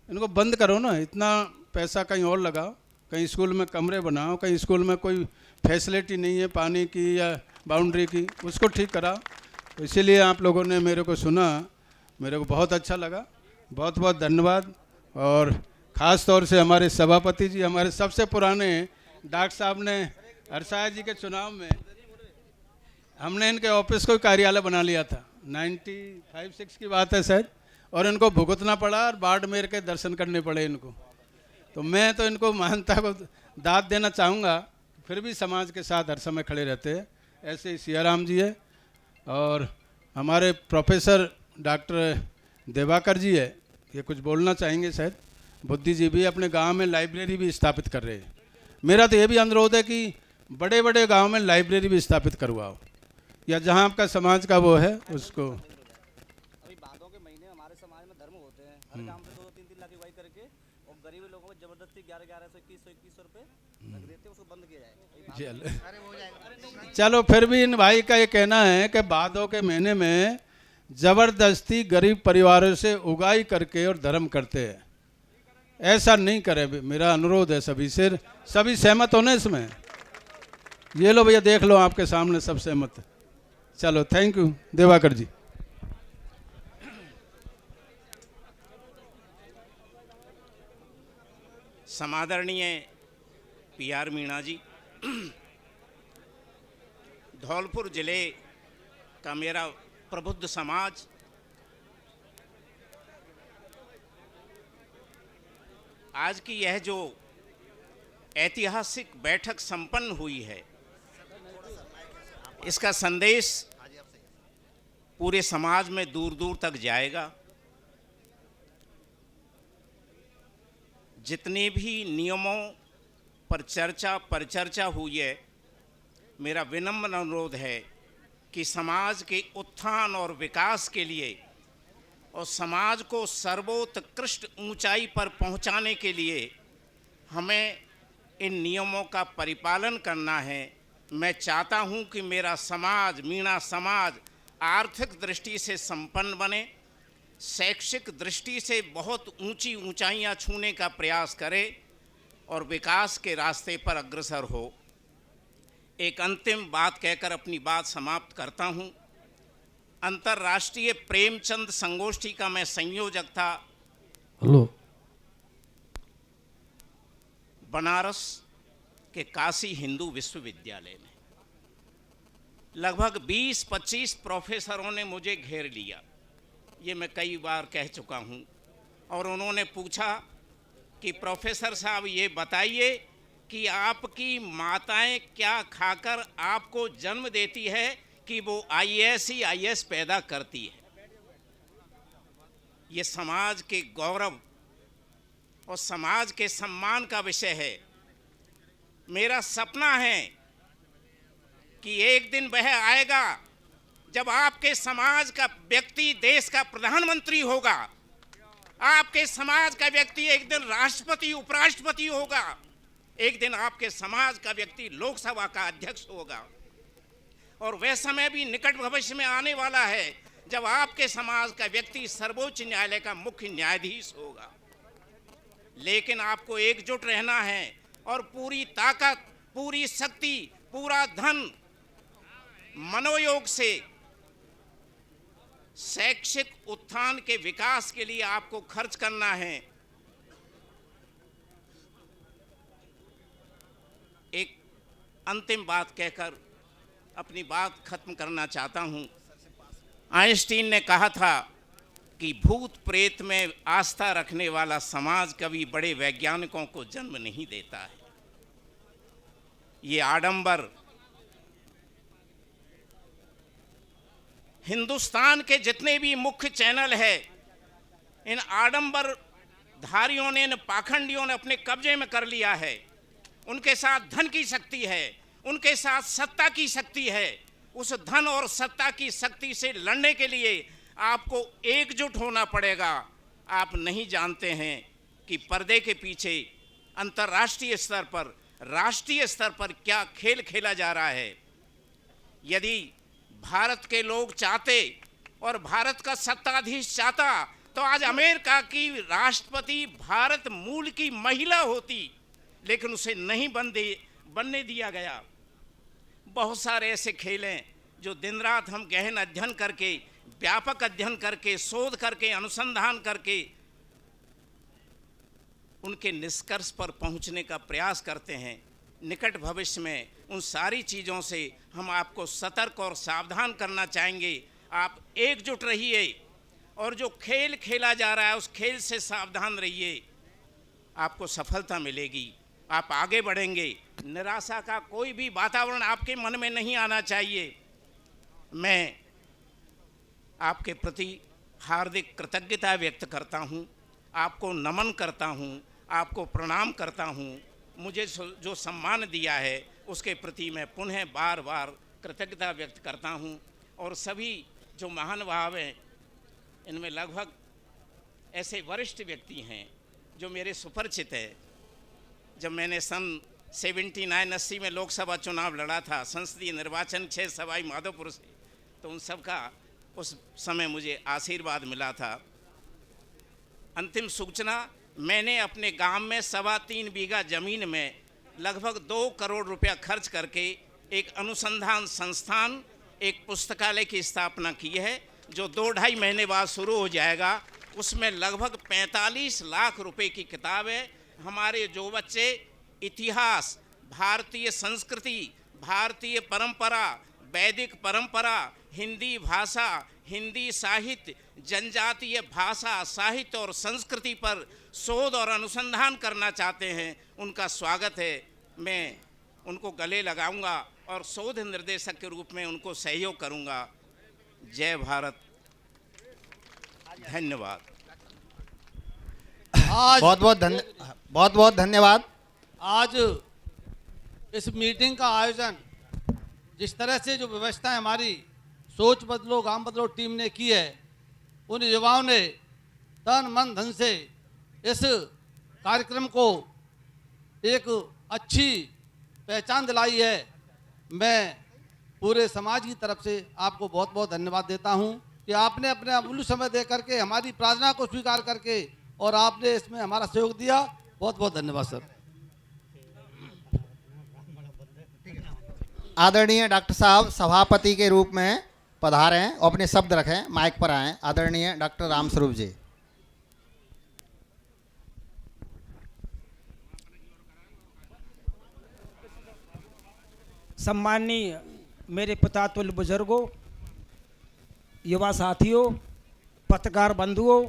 Speaker 3: इनको बंद करो ना। इतना पैसा कहीं और लगाओ, कहीं स्कूल में कमरे बनाओ, कहीं स्कूल में कोई फैसिलिटी नहीं है पानी की या बाउंड्री की, उसको ठीक कराओ। तो इसीलिए आप लोगों ने मेरे को सुना, मेरे को बहुत अच्छा लगा, बहुत बहुत धन्यवाद। और ख़ास तौर से हमारे सभापति जी, हमारे सबसे पुराने डॉक्टर साहब ने हरसाया जी के चुनाव में हमने इनके ऑफिस को कार्यालय बना लिया था, 95-6 की बात है शायद, और इनको भुगतना पड़ा और बाड़मेर के दर्शन करने पड़े इनको। तो मैं तो इनको महानता को दाद देना चाहूँगा, फिर भी समाज के साथ हर समय खड़े रहते हैं। ऐसे ही सियाराम जी है, और हमारे प्रोफेसर डॉक्टर देवाकर जी है, ये कुछ बोलना चाहेंगे शायद। बुद्धि जी भी अपने गांव में लाइब्रेरी भी स्थापित कर रहे हैं। मेरा तो ये भी अनुरोध है कि बड़े बड़े गांव में लाइब्रेरी भी स्थापित करवाओ, या जहां आपका समाज का वो है उसको।
Speaker 4: अभी भादों के महीने हमारे समाज में धर्म होते हैं, हर काम पे 2-3 लाख की अगुवाई करके और गरीब लोगों को जबरदस्ती 1100 2100 रुपए लग देते हैं, उसको बंद किया जाए।
Speaker 3: चलो फिर भी इन भाई का ये कहना है कि भादों के महीने में जबरदस्ती गरीब परिवारों से उगाई करके और धर्म करते हैं, ऐसा नहीं करें। मेरा अनुरोध है सभी से, सभी सहमत होने इसमें? ये लो भैया, देख लो आपके सामने सब सहमत है। चलो थैंक यू देवाकर जी।
Speaker 5: समादरणीय PR मीणा जी, धौलपुर जिले का मेरा प्रबुद्ध समाज आज की यह जो ऐतिहासिक बैठक संपन्न हुई है, इसका संदेश पूरे समाज में दूर दूर तक जाएगा। जितने भी नियमों पर परिचर्चा हुई है, मेरा विनम्र अनुरोध है कि समाज के उत्थान और विकास के लिए और समाज को सर्वोत्कृष्ट ऊंचाई पर पहुंचाने के लिए हमें इन नियमों का परिपालन करना है। मैं चाहता हूं कि मेरा समाज, मीणा समाज, आर्थिक दृष्टि से संपन्न बने, शैक्षिक दृष्टि से बहुत ऊंची ऊंचाइयां छूने का प्रयास करे और विकास के रास्ते पर अग्रसर हो। एक अंतिम बात कहकर अपनी बात समाप्त करता हूं। अंतर्राष्ट्रीय प्रेमचंद संगोष्ठी का मैं संयोजक था।
Speaker 1: हेलो।
Speaker 5: बनारस के काशी हिंदू विश्वविद्यालय में लगभग 20-25 प्रोफेसरों ने मुझे घेर लिया, ये मैं कई बार कह चुका हूँ। और उन्होंने पूछा कि प्रोफेसर साहब ये बताइए कि आपकी माताएं क्या खाकर आपको जन्म देती है कि वो IAS पैदा करती है। ये समाज के गौरव और समाज के सम्मान का विषय है। मेरा सपना है कि एक दिन वह आएगा जब आपके समाज का व्यक्ति देश का प्रधानमंत्री होगा, आपके समाज का व्यक्ति एक दिन राष्ट्रपति उपराष्ट्रपति होगा, एक दिन आपके समाज का व्यक्ति लोकसभा का अध्यक्ष होगा। और वह समय भी निकट भविष्य में आने वाला है जब आपके समाज का व्यक्ति सर्वोच्च न्यायालय का मुख्य न्यायाधीश होगा। लेकिन आपको एकजुट रहना है और पूरी ताकत, पूरी शक्ति, पूरा धन, मनोयोग से शैक्षिक उत्थान के विकास के लिए आपको खर्च करना है। एक अंतिम बात कहकर अपनी बात खत्म करना चाहता हूं। आइंस्टीन ने कहा था कि भूत प्रेत में आस्था रखने वाला समाज कभी बड़े वैज्ञानिकों को जन्म नहीं देता है। ये आडंबर, हिंदुस्तान के जितने भी मुख्य चैनल है, इन आडंबरधारियों ने, इन पाखंडियों ने अपने कब्जे में कर लिया है। उनके साथ धन की शक्ति है, उनके साथ सत्ता की शक्ति है। उस धन और सत्ता की शक्ति से लड़ने के लिए आपको एकजुट होना पड़ेगा। आप नहीं जानते हैं कि पर्दे के पीछे अंतर्राष्ट्रीय स्तर पर, राष्ट्रीय स्तर पर क्या खेल खेला जा रहा है। यदि भारत के लोग चाहते और भारत का सत्ताधीश चाहता तो आज अमेरिका की राष्ट्रपति भारत मूल की महिला होती, लेकिन उसे नहीं बनने दिया गया। बहुत सारे ऐसे खेल हैं जो दिन रात हम गहन अध्ययन करके, व्यापक अध्ययन करके, शोध करके, अनुसंधान करके उनके निष्कर्ष पर पहुंचने का प्रयास करते हैं। निकट भविष्य में उन सारी चीज़ों से हम आपको सतर्क और सावधान करना चाहेंगे। आप एकजुट रहिए और जो खेल खेला जा रहा है उस खेल से सावधान रहिए। आपको सफलता मिलेगी, आप आगे बढ़ेंगे। निराशा का कोई भी वातावरण आपके मन में नहीं आना चाहिए। मैं आपके प्रति हार्दिक कृतज्ञता व्यक्त करता हूँ, आपको नमन करता हूँ, आपको प्रणाम करता हूँ। मुझे जो सम्मान दिया है उसके प्रति मैं पुनः बार बार कृतज्ञता व्यक्त करता हूँ। और सभी जो महानुभाव हैं, इनमें लगभग ऐसे वरिष्ठ व्यक्ति हैं जो मेरे सुपरिचित है। जब मैंने सन 79-80 में लोकसभा चुनाव लड़ा था, संसदीय निर्वाचन क्षेत्र सवाई माधोपुर से, तो उन सब का उस समय मुझे आशीर्वाद मिला था। अंतिम सूचना, मैंने अपने गांव में 3.25 बीघा ज़मीन में लगभग 2 करोड़ रुपया खर्च करके एक अनुसंधान संस्थान, एक पुस्तकालय की स्थापना की है, जो 2-2.5 महीने बाद शुरू हो जाएगा। उसमें लगभग 45 लाख रुपए की किताब है। हमारे जो बच्चे इतिहास, भारतीय संस्कृति, भारतीय परंपरा, वैदिक परंपरा, हिंदी भाषा, हिंदी साहित्य, जनजातीय भाषा, साहित्य और संस्कृति पर शोध और अनुसंधान करना चाहते हैं, उनका स्वागत है। मैं उनको गले लगाऊंगा और शोध निर्देशक के रूप में उनको सहयोग करूंगा। जय भारत, धन्यवाद।
Speaker 2: आज बहुत बहुत धन्यवाद।
Speaker 6: आज इस मीटिंग का आयोजन जिस तरह से जो व्यवस्था हमारी सोच बदलो गांव बदलो टीम ने की है, उन युवाओं ने तन मन धन से इस कार्यक्रम को एक अच्छी पहचान दिलाई है। मैं पूरे समाज की तरफ से आपको बहुत बहुत धन्यवाद देता हूं कि आपने अपने अमूल्य समय दे करके हमारी प्रार्थना को स्वीकार करके और आपने इसमें हमारा सहयोग दिया। बहुत बहुत धन्यवाद सर।
Speaker 2: आदरणीय डॉक्टर साहब सभापति के रूप में पधारे हैं और अपने शब्द रखें, माइक पर आएं। आदरणीय डॉक्टर रामस्वरूप जी।
Speaker 1: सम्माननीय मेरे पिता तुल्य बुजुर्गों, युवा साथियों, पत्रकार बंधुओं,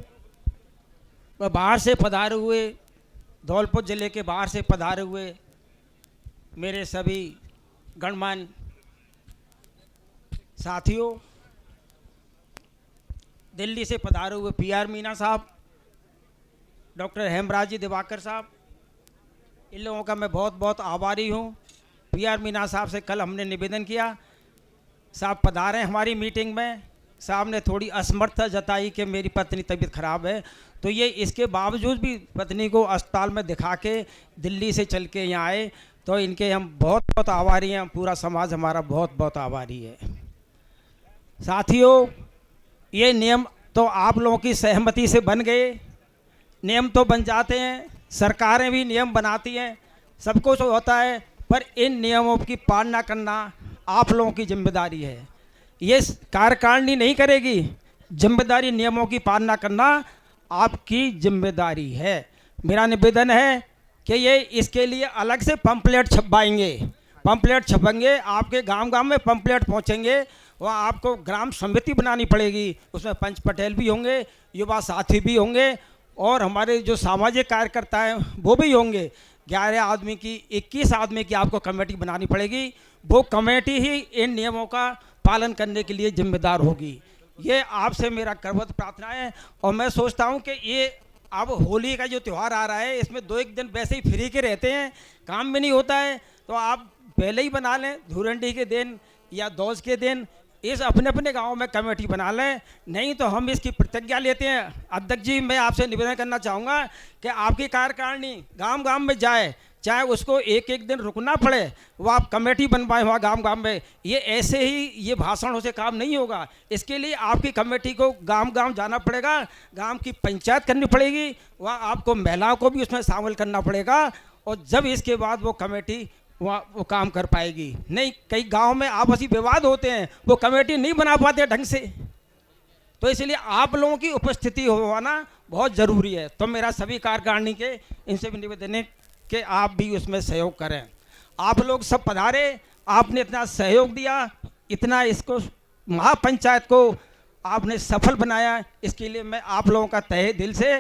Speaker 1: व बाहर से पधारे हुए, धौलपुर जिले के बाहर से पधारे हुए मेरे सभी गणमान्य साथियों, दिल्ली से पधारे हुए PR मीना साहब, डॉक्टर हेमराज जी दिवाकर साहब, इन लोगों का मैं बहुत बहुत आभारी हूँ। PR मीना साहब से कल हमने निवेदन किया, साहब पधारे हमारी मीटिंग में। साहब ने थोड़ी असमर्थता जताई कि मेरी पत्नी तबीयत खराब है, तो ये इसके बावजूद भी पत्नी को अस्पताल में दिखा के दिल्ली से चल के यहाँ आए, तो इनके हम बहुत बहुत आभारी हैं। पूरा समाज हमारा बहुत बहुत आभारी है। साथियों, ये नियम तो आप लोगों की सहमति से बन गए। नियम तो बन जाते हैं, सरकारें भी नियम बनाती हैं, सब कुछ होता है, पर इन नियमों की पालना करना आप लोगों की जिम्मेदारी है। ये कार्यकारिणी नहीं करेगी, जिम्मेदारी नियमों की पालना करना आपकी जिम्मेदारी है। मेरा निवेदन है कि ये इसके लिए अलग से पंपलेट छपवाएंगे, पंपलेट छपेंगे, आपके गांव गांव में पंपलेट पहुंचेंगे। वहाँ आपको ग्राम समिति बनानी पड़ेगी, उसमें पंच पटेल भी होंगे, युवा साथी भी होंगे और हमारे जो सामाजिक कार्यकर्ता हैं वो भी होंगे। 11 आदमी की, 21 आदमी की आपको कमेटी बनानी पड़ेगी। वो कमेटी ही इन नियमों का
Speaker 7: पालन करने के लिए जिम्मेदार होगी। ये आपसे मेरा करबद्ध प्रार्थना है। और मैं सोचता हूँ कि ये अब होली का जो त्यौहार आ रहा है, इसमें 2-1 दिन वैसे ही फ्री के रहते हैं, काम भी नहीं होता है, तो आप पहले ही बना लें, धुरंडी के दिन या दौज के दिन इस अपने अपने गांव में कमेटी बना लें। नहीं तो हम इसकी प्रतिज्ञा लेते हैं। अध्यक्ष जी, मैं आपसे निवेदन करना चाहूँगा कि आपकी कार्यकारिणी गांव गांव में जाए, चाहे उसको 1-1 दिन रुकना पड़े, वो आप कमेटी बनवाएं वहाँ गांव गांव में। ये ऐसे ही ये भाषणों से काम नहीं होगा। इसके लिए आपकी कमेटी को गांव गांव जाना पड़ेगा, गांव की पंचायत करनी पड़ेगी, वहाँ आपको महिलाओं को भी उसमें शामिल करना पड़ेगा, और जब इसके बाद वो कमेटी वहाँ वो काम कर पाएगी। नहीं, कई गांव में आपसी विवाद होते हैं, वो कमेटी नहीं बना पाते ढंग से, तो इसलिए आप लोगों की उपस्थिति होना बहुत ज़रूरी है। तो मेरा सभी कार्यकारिणी के इनसे भी निवेदन है कि आप भी उसमें सहयोग करें। आप लोग सब पधारे, आपने इतना सहयोग दिया, इतना इसको महापंचायत को आपने सफल बनाया, इसके लिए मैं आप लोगों का तहे दिल से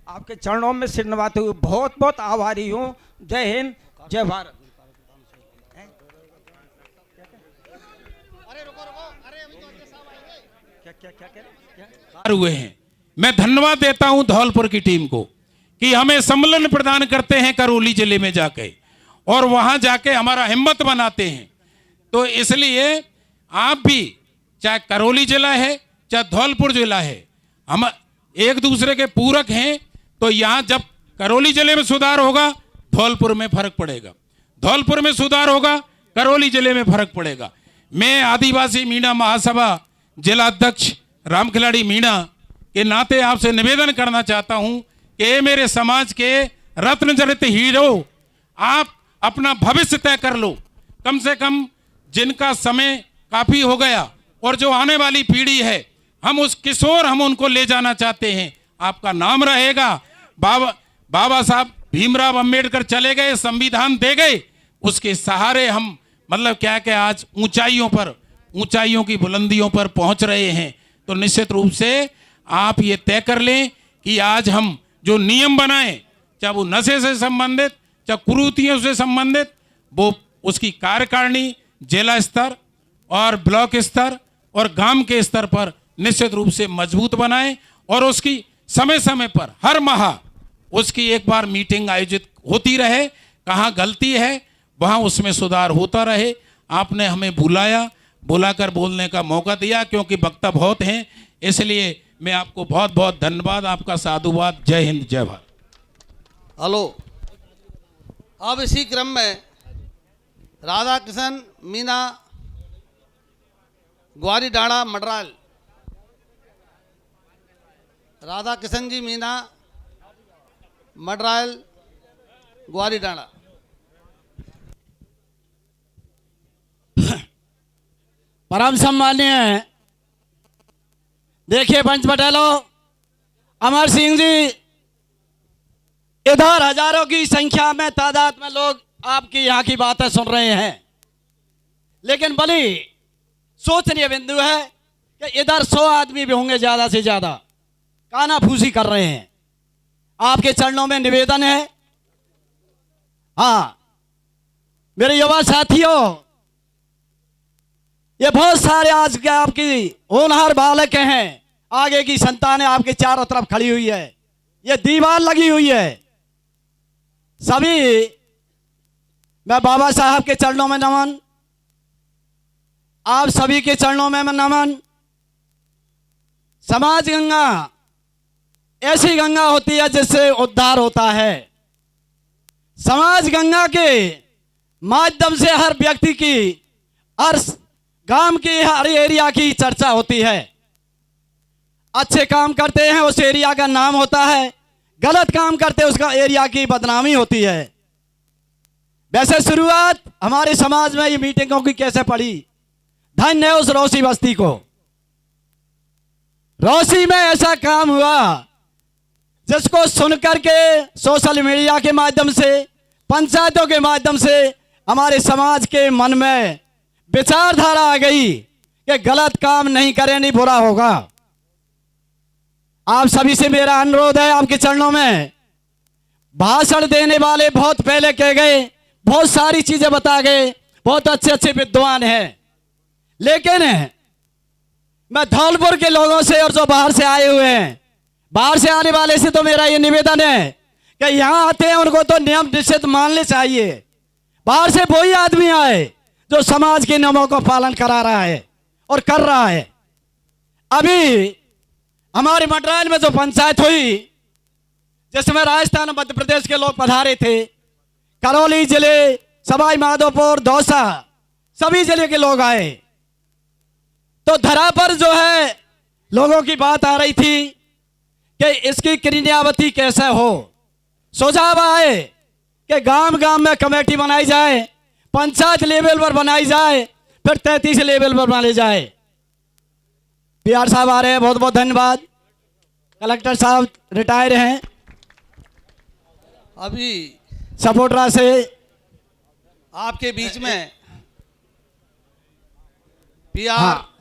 Speaker 7: आपके चरणों में सिर नवाते हुए बहुत बहुत आभारी हूँ। जय हिंद, जय भारत।
Speaker 8: हुए हैं। मैं धन्यवाद देता हूं धौलपुर की टीम को कि हमें सम्मेलन प्रदान करते हैं करौली जिले में जाके, और वहां जाके हमारा हिम्मत बनाते हैं। तो इसलिए आप भी, चाहे करौली जिला है चाहे धौलपुर जिला है, हम एक दूसरे के पूरक हैं। तो यहां जब करौली जिले में सुधार होगा, धौलपुर में फर्क पड़ेगा, धौलपुर में सुधार होगा, करौली जिले में फर्क पड़ेगा। मैं आदिवासी मीणा महासभा जिला अध्यक्ष राम खिलाड़ी मीणा के नाते आपसे निवेदन करना चाहता हूं कि मेरे समाज के रत्न जनित हीरो, आप अपना भविष्य तय कर लो। कम से कम जिनका समय काफी हो गया और जो आने वाली पीढ़ी है, हम उस किशोर हम उनको ले जाना चाहते हैं। आपका नाम रहेगा। बाबा साहब भीमराव अंबेडकर चले गए, संविधान दे गए, उसके सहारे हम मतलब क्या कि आज ऊंचाइयों की बुलंदियों पर पहुंच रहे हैं। तो निश्चित रूप से आप ये तय कर लें कि आज हम जो नियम बनाएं, चाहे वो नशे से संबंधित, चाहे कुरीतियों से संबंधित, वो उसकी कार्यकारिणी जिला स्तर और ब्लॉक स्तर और गांव के स्तर पर निश्चित रूप से मजबूत बनाएं, और उसकी समय समय पर हर माह उसकी एक बार मीटिंग आयोजित होती रहे। कहाँ गलती है वहाँ उसमें सुधार होता रहे। आपने हमें बुलाकर बोलने का मौका दिया, क्योंकि वक्ता बहुत हैं, इसलिए मैं आपको बहुत बहुत धन्यवाद, आपका साधुवाद। जय हिंद, जय भारत।
Speaker 6: हेलो, अब इसी क्रम में राधा किशन मीना ग्वारी डाड़ा मडराल, राधा किशन जी मीना मडराल ग्वारी डाड़ा।
Speaker 9: परम सम्मान्य देखिए पंच पटेलो, अमर सिंह जी, इधर हजारों की संख्या में तादाद में लोग आपकी यहाँ की बातें सुन रहे हैं, लेकिन बड़ी सोचनीय बिंदु है कि इधर 100 आदमी भी होंगे ज्यादा से ज्यादा, कानाफूसी कर रहे हैं। आपके चरणों में निवेदन है। हाँ मेरे युवा साथियों, ये बहुत सारे आज के आपकी होनहार बालक हैं, आगे की संतानें आपके चारों तरफ खड़ी हुई है, ये दीवार लगी हुई है। सभी मैं बाबा साहब के चरणों में नमन, आप सभी के चरणों में नमन। समाज गंगा ऐसी गंगा होती है जिससे उद्धार होता है। समाज गंगा के माध्यम से हर व्यक्ति की, हर गांव की, हर एरिया की चर्चा होती है। अच्छे काम करते हैं उस एरिया का नाम होता है, गलत काम करते उसका एरिया की बदनामी होती है। वैसे शुरुआत हमारे समाज में ये मीटिंगों की कैसे पड़ी, धन्य है उस रोसी बस्ती को। रोसी में ऐसा काम हुआ जिसको सुनकर के सोशल मीडिया के माध्यम से, पंचायतों के माध्यम से हमारे समाज के मन में विचारधारा आ गई कि गलत काम नहीं करें, नहीं बुरा होगा। आप सभी से मेरा अनुरोध है, आपके चरणों में, भाषण देने वाले बहुत पहले कह गए, बहुत सारी चीजें बता गए, बहुत अच्छे अच्छे विद्वान हैं, लेकिन मैं धौलपुर के लोगों से और जो बाहर से आए हुए हैं, बाहर से आने वाले से तो मेरा ये निवेदन है कि यहाँ आते हैं उनको तो नियम निश्चित मानने चाहिए। बाहर से वही आदमी आए जो समाज के नियमों का पालन करा रहा है और कर रहा है। अभी हमारे मंडरायल में जो पंचायत हुई जिसमें राजस्थान मध्य प्रदेश के लोग पधारे थे, करौली जिले, सवाई माधोपुर, दौसा, सभी जिले के लोग आए। तो धरा पर जो है लोगों की बात आ रही थी कि इसकी क्रियावती कैसे हो। सुझाव आए कि गांव गांव में कमेटी बनाई जाए, पंचायत लेवल पर बनाई जाए, फिर 33 लेवल पर बनाई जाए। पीआर साहब आ रहे हैं, बहुत बहुत धन्यवाद। कलेक्टर साहब रिटायर हैं।
Speaker 6: अभी
Speaker 9: सपोर्टरा से
Speaker 6: आपके बीच में पीआर
Speaker 9: हाँ।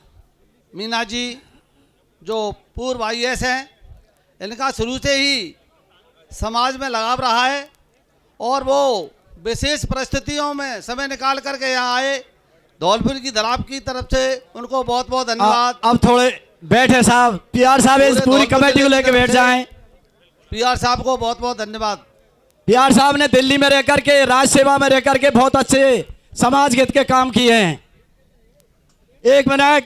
Speaker 6: मीना जी जो पूर्व IAS हैं, इनका शुरू से ही समाज में लगाव रहा है और वो विशेष परिस्थितियों में समय निकाल करके यहाँ आए। धौलपुर की धराप की तरफ से उनको बहुत बहुत धन्यवाद।
Speaker 9: अब थोड़े बैठे साहब, पीआर साहब इस पूरी कमेटी को लेकर बैठ जाएं।
Speaker 6: पीआर साहब को बहुत बहुत धन्यवाद।
Speaker 9: पीआर साहब ने दिल्ली में रह करके, राज सेवा में रह करके बहुत अच्छे समाज हित के काम किए हैं। एक मिनट,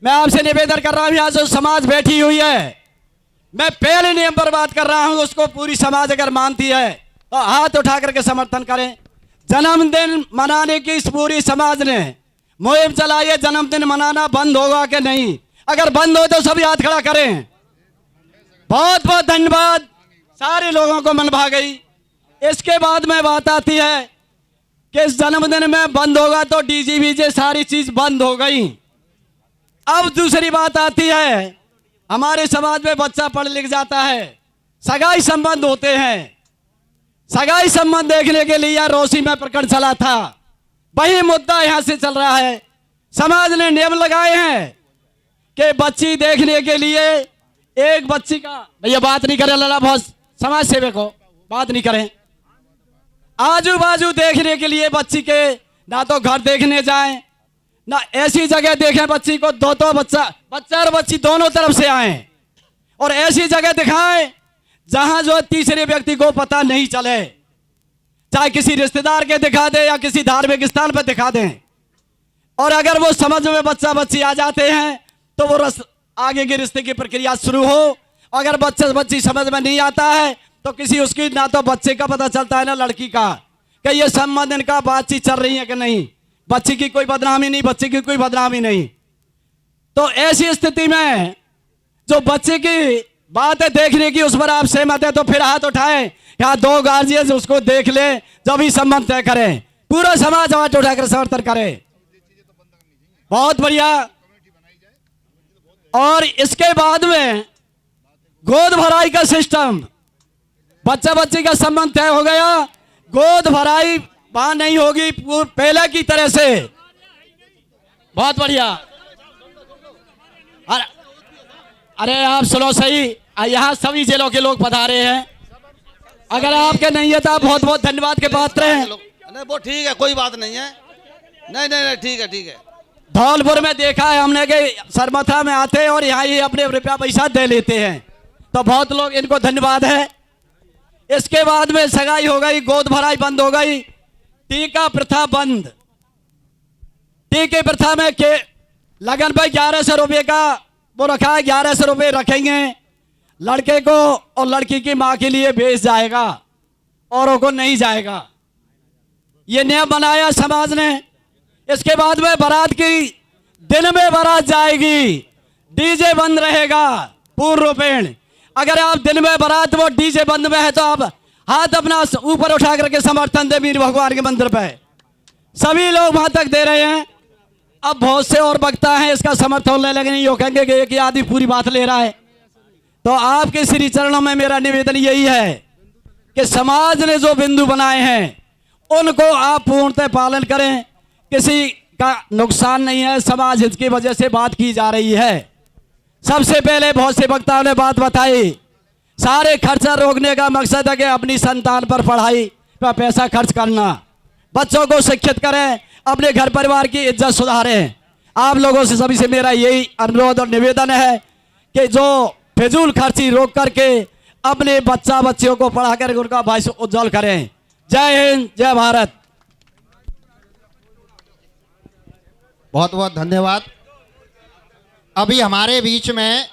Speaker 9: मैं आपसे निवेदन कर रहा हूं, यहाँ जो समाज बैठी हुई है, मैं पहले नियम पर बात कर रहा हूं, उसको पूरी समाज अगर मानती है तो हाथ उठा करके समर्थन करें। जन्मदिन मनाने की इस पूरी समाज ने मुहिम चलाई है। जन्मदिन मनाना बंद होगा कि नहीं? अगर बंद हो तो सभी हाथ खड़ा करें। बहुत बहुत धन्यवाद। सारे लोगों को मन भा गई। इसके बाद में बात आती है कि इस जन्मदिन में बंद होगा तो डीजे वीजे सारी चीज बंद हो गई। अब दूसरी बात आती है, हमारे समाज में बच्चा पढ़ लिख जाता है, सगाई संबंध होते हैं। सगाई संबंध देखने के लिए रोसी में प्रकरण चला था, वही मुद्दा यहां से चल रहा है। समाज ने नियम लगाए हैं कि बच्ची देखने के लिए एक बच्ची का, भैया बात नहीं करें, लला बहुत समाज सेवक हो, बात नहीं करें। आजू बाजू देखने के लिए बच्ची के ना तो घर देखने जाएं, ना ऐसी जगह देखें बच्ची को, दो बच्चा और बच्ची दोनों तरफ से आए, और ऐसी जगह दिखाएं जहां जो तीसरे व्यक्ति को पता नहीं चले, चाहे किसी रिश्तेदार के दिखा दे या किसी धार्मिक स्थान पर दिखा दें। और अगर वो समझ में बच्चा बच्ची आ जाते हैं तो वो आगे की रिश्ते की प्रक्रिया शुरू हो। अगर बच्चा बच्ची समझ में नहीं आता है तो किसी उसकी, ना तो बच्चे का पता चलता है ना लड़की का, कि ये संबंध इनका बातचीत चल रही है कि नहीं। बच्ची की कोई बदनामी नहीं, बच्चे की कोई बदनामी नहीं। तो ऐसी स्थिति में जो बच्चे की बात है देखने की, उस पर आप सहमत है तो फिर हाथ उठाएं। यहाँ 2 गार्जियन उसको देख ले, जब ही संबंध तय करें। पूरा समाज हाथ उठाकर समर्थन करे। बहुत बढ़िया। और इसके बाद में गोद भराई का सिस्टम, बच्चा बच्ची का संबंध तय हो गया, गोद भराई वहां नहीं होगी पहले की तरह से। बहुत बढ़िया। अरे आप सुनो सही, यहाँ सभी जिलों के लोग पधारे हैं। अगर आपके नहीं है तो आप बहुत बहुत धन्यवाद के पात्र हैं।
Speaker 6: नहीं वो ठीक है, कोई बात नहीं है। नहीं ठीक है, ठीक है।
Speaker 9: धौलपुर में देखा है हमने कि सरमथा में आते हैं और यहाँ ये अपने रुपया पैसा दे लेते हैं, तो बहुत लोग, इनको धन्यवाद है। इसके बाद में सगाई हो गई, गोद भराई बंद हो गई, टीका प्रथा बंद। टीके प्रथा में के लगन पर 1100 रुपये का वो रखा है, 1100 रुपये रखेंगे लड़के को और लड़की की माँ के लिए भेज जाएगा, औरों को नहीं जाएगा। ये नियम बनाया समाज ने। इसके बाद में बारात की दिन में बारात जाएगी, डीजे बंद रहेगा पूर्ण रूपेण। अगर आप दिन में बारात वो डीजे बंद में है तो आप हाथ अपना ऊपर उठा करके समर्थन दे वीर भगवान के मंदिर पे। सभी लोग वहां तक दे रहे हैं। अब बहुत से और वक्ता हैं इसका समर्थन ले लेंगे, ये कहेंगे कि एक ही आदमी पूरी बात ले रहा है। तो आपके श्री चरणों में मेरा निवेदन यही है कि समाज ने जो बिंदु बनाए हैं उनको आप पूर्णतः पालन करें। किसी का नुकसान नहीं है, समाज हित की वजह से बात की जा रही है। सबसे पहले बहुत से वक्ताओं ने बात बताई, सारे खर्चा रोकने का मकसद है कि अपनी संतान पर पढ़ाई पर पैसा खर्च करना, बच्चों को शिक्षित करें, अपने घर परिवार की इज्जत सुधारें। आप लोगों से सभी से मेरा यही अनुरोध और निवेदन है कि जो फिजूल खर्ची रोक करके अपने बच्चा बच्चियों को पढ़ा कर उनका भविष्य उज्जवल करें। जय हिंद, जय भारत।
Speaker 2: बहुत बहुत धन्यवाद। अभी हमारे बीच में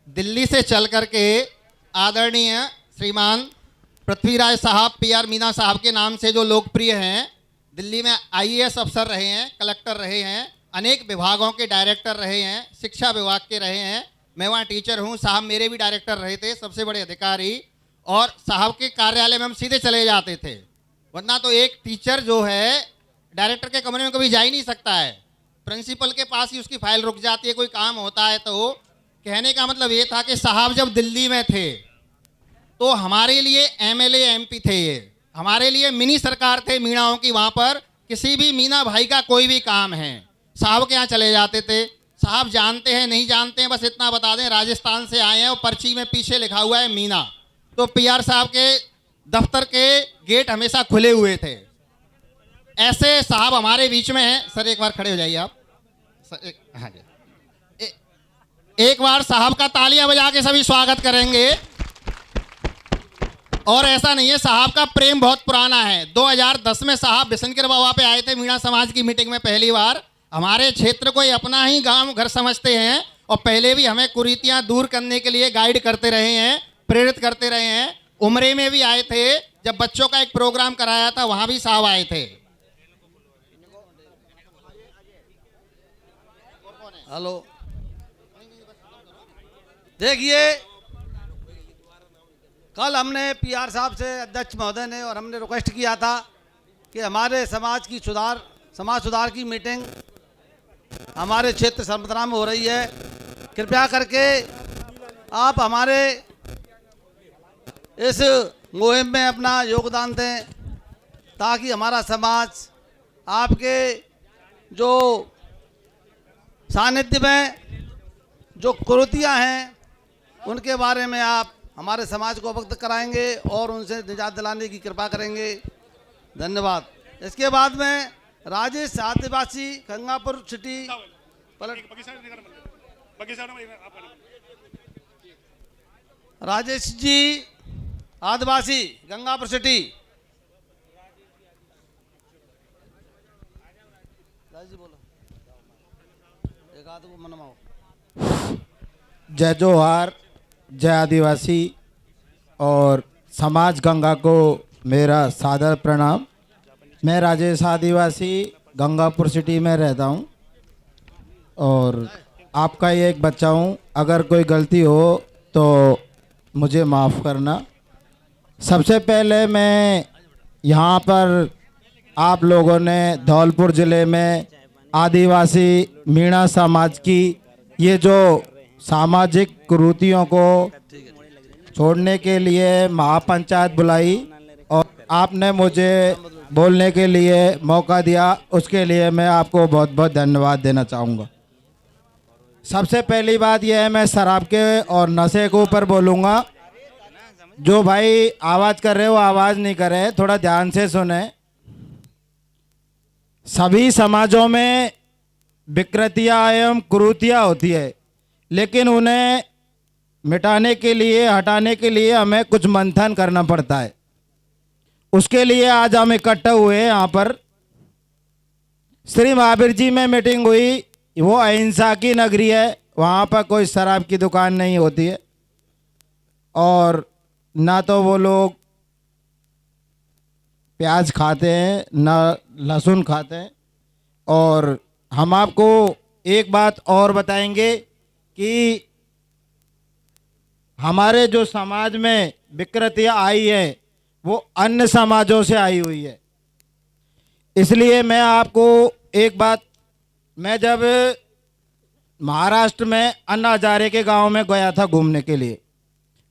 Speaker 2: दिल्ली से चल करके आदरणीय श्रीमान पृथ्वीराज साहब, पीआर मीना साहब के नाम से जो लोकप्रिय हैं, दिल्ली में आईएएस अफसर रहे हैं, कलेक्टर रहे हैं, अनेक विभागों के डायरेक्टर रहे हैं, शिक्षा विभाग के रहे हैं। मैं वहाँ टीचर हूँ, साहब मेरे भी डायरेक्टर रहे थे, सबसे बड़े अधिकारी। और साहब के कार्यालय में हम सीधे चले जाते थे, वरना तो एक टीचर जो है डायरेक्टर के कमरे में कभी जा ही नहीं सकता है। प्रिंसिपल के पास ही उसकी फाइल रुक जाती है, कोई काम होता है तो। कहने का मतलब ये था कि साहब जब दिल्ली में थे तो हमारे लिए एमएलए एमपी थे, ये हमारे लिए मिनी सरकार थे मीणाओं की। वहाँ पर किसी भी मीना भाई का कोई भी काम है साहब के यहाँ चले जाते थे। साहब जानते हैं नहीं जानते हैं, बस इतना बता दें, राजस्थान से आए हैं और पर्ची में पीछे लिखा हुआ है मीना, तो पीआर साहब के दफ्तर के गेट हमेशा खुले हुए थे। ऐसे साहब हमारे बीच में हैं। सर एक बार खड़े हो जाइए आप सर, हाँ जी, एक बार साहब का तालियां बजा के सभी स्वागत करेंगे। और ऐसा नहीं है, साहब का प्रेम बहुत पुराना है। 2010 में साहब बिशनकर बाबा पे आए थे मीणा समाज की मीटिंग में पहली बार। हमारे क्षेत्र को ये अपना ही गांव घर समझते हैं और पहले भी हमें कुरीतियां दूर करने के लिए गाइड करते रहे हैं, प्रेरित करते रहे हैं। उमरे में भी आए थे, जब बच्चों का एक प्रोग्राम कराया था वहां भी साहब आए थे।
Speaker 6: हेलो, देखिए कल हमने पीआर साहब से, अध्यक्ष महोदय ने, और हमने रिक्वेस्ट किया था कि हमारे समाज सुधार की मीटिंग हमारे क्षेत्र सरमतरा में हो रही है, कृपया करके आप हमारे इस मुहिम में अपना योगदान दें ताकि हमारा समाज आपके जो सानिध्य में जो कुरीतियाँ हैं उनके बारे में आप हमारे समाज को अवगत कराएंगे और उनसे निजात दिलाने की कृपा करेंगे। धन्यवाद। इसके बाद में राजेश आदिवासी गंगापुर सिटी राजेश जी आदिवासी गंगापुर सिटी। जी बोलो, एक आध को मनमाओ।
Speaker 10: जय जोहार, जय आदिवासी और समाज गंगा को मेरा सादर प्रणाम। मैं राजेश आदिवासी गंगापुर सिटी में रहता हूँ और आपका ही एक बच्चा हूँ। अगर कोई गलती हो तो मुझे माफ़ करना। सबसे पहले मैं यहाँ पर आप लोगों ने धौलपुर ज़िले में आदिवासी मीणा समाज की ये जो सामाजिक कुरीतियों को छोड़ने के लिए महापंचायत बुलाई और आपने मुझे बोलने के लिए मौका दिया, उसके लिए मैं आपको बहुत बहुत धन्यवाद देना चाहूँगा। सबसे पहली बात यह है, मैं शराब के और नशे के ऊपर बोलूँगा। जो भाई आवाज़ कर रहे हो आवाज़ नहीं कर रहे, थोड़ा ध्यान से सुने। सभी समाजों में विकृतियाँ एवं कुरीतियाँ होती है, लेकिन उन्हें मिटाने के लिए, हटाने के लिए हमें कुछ मंथन करना पड़ता है। उसके लिए आज हम इकट्ठे हुए यहाँ पर। श्री महावीर जी में मीटिंग हुई, वो अहिंसा की नगरी है, वहाँ पर कोई शराब की दुकान नहीं होती है और ना तो वो लोग प्याज खाते हैं ना लहसुन खाते हैं। और हम आपको एक बात और बताएंगे कि हमारे जो समाज में विकृतियाँ आई है वो अन्य समाजों से आई हुई है। इसलिए मैं आपको एक बात, मैं जब महाराष्ट्र में अन्ना हजारे के गांव में गया था घूमने के लिए,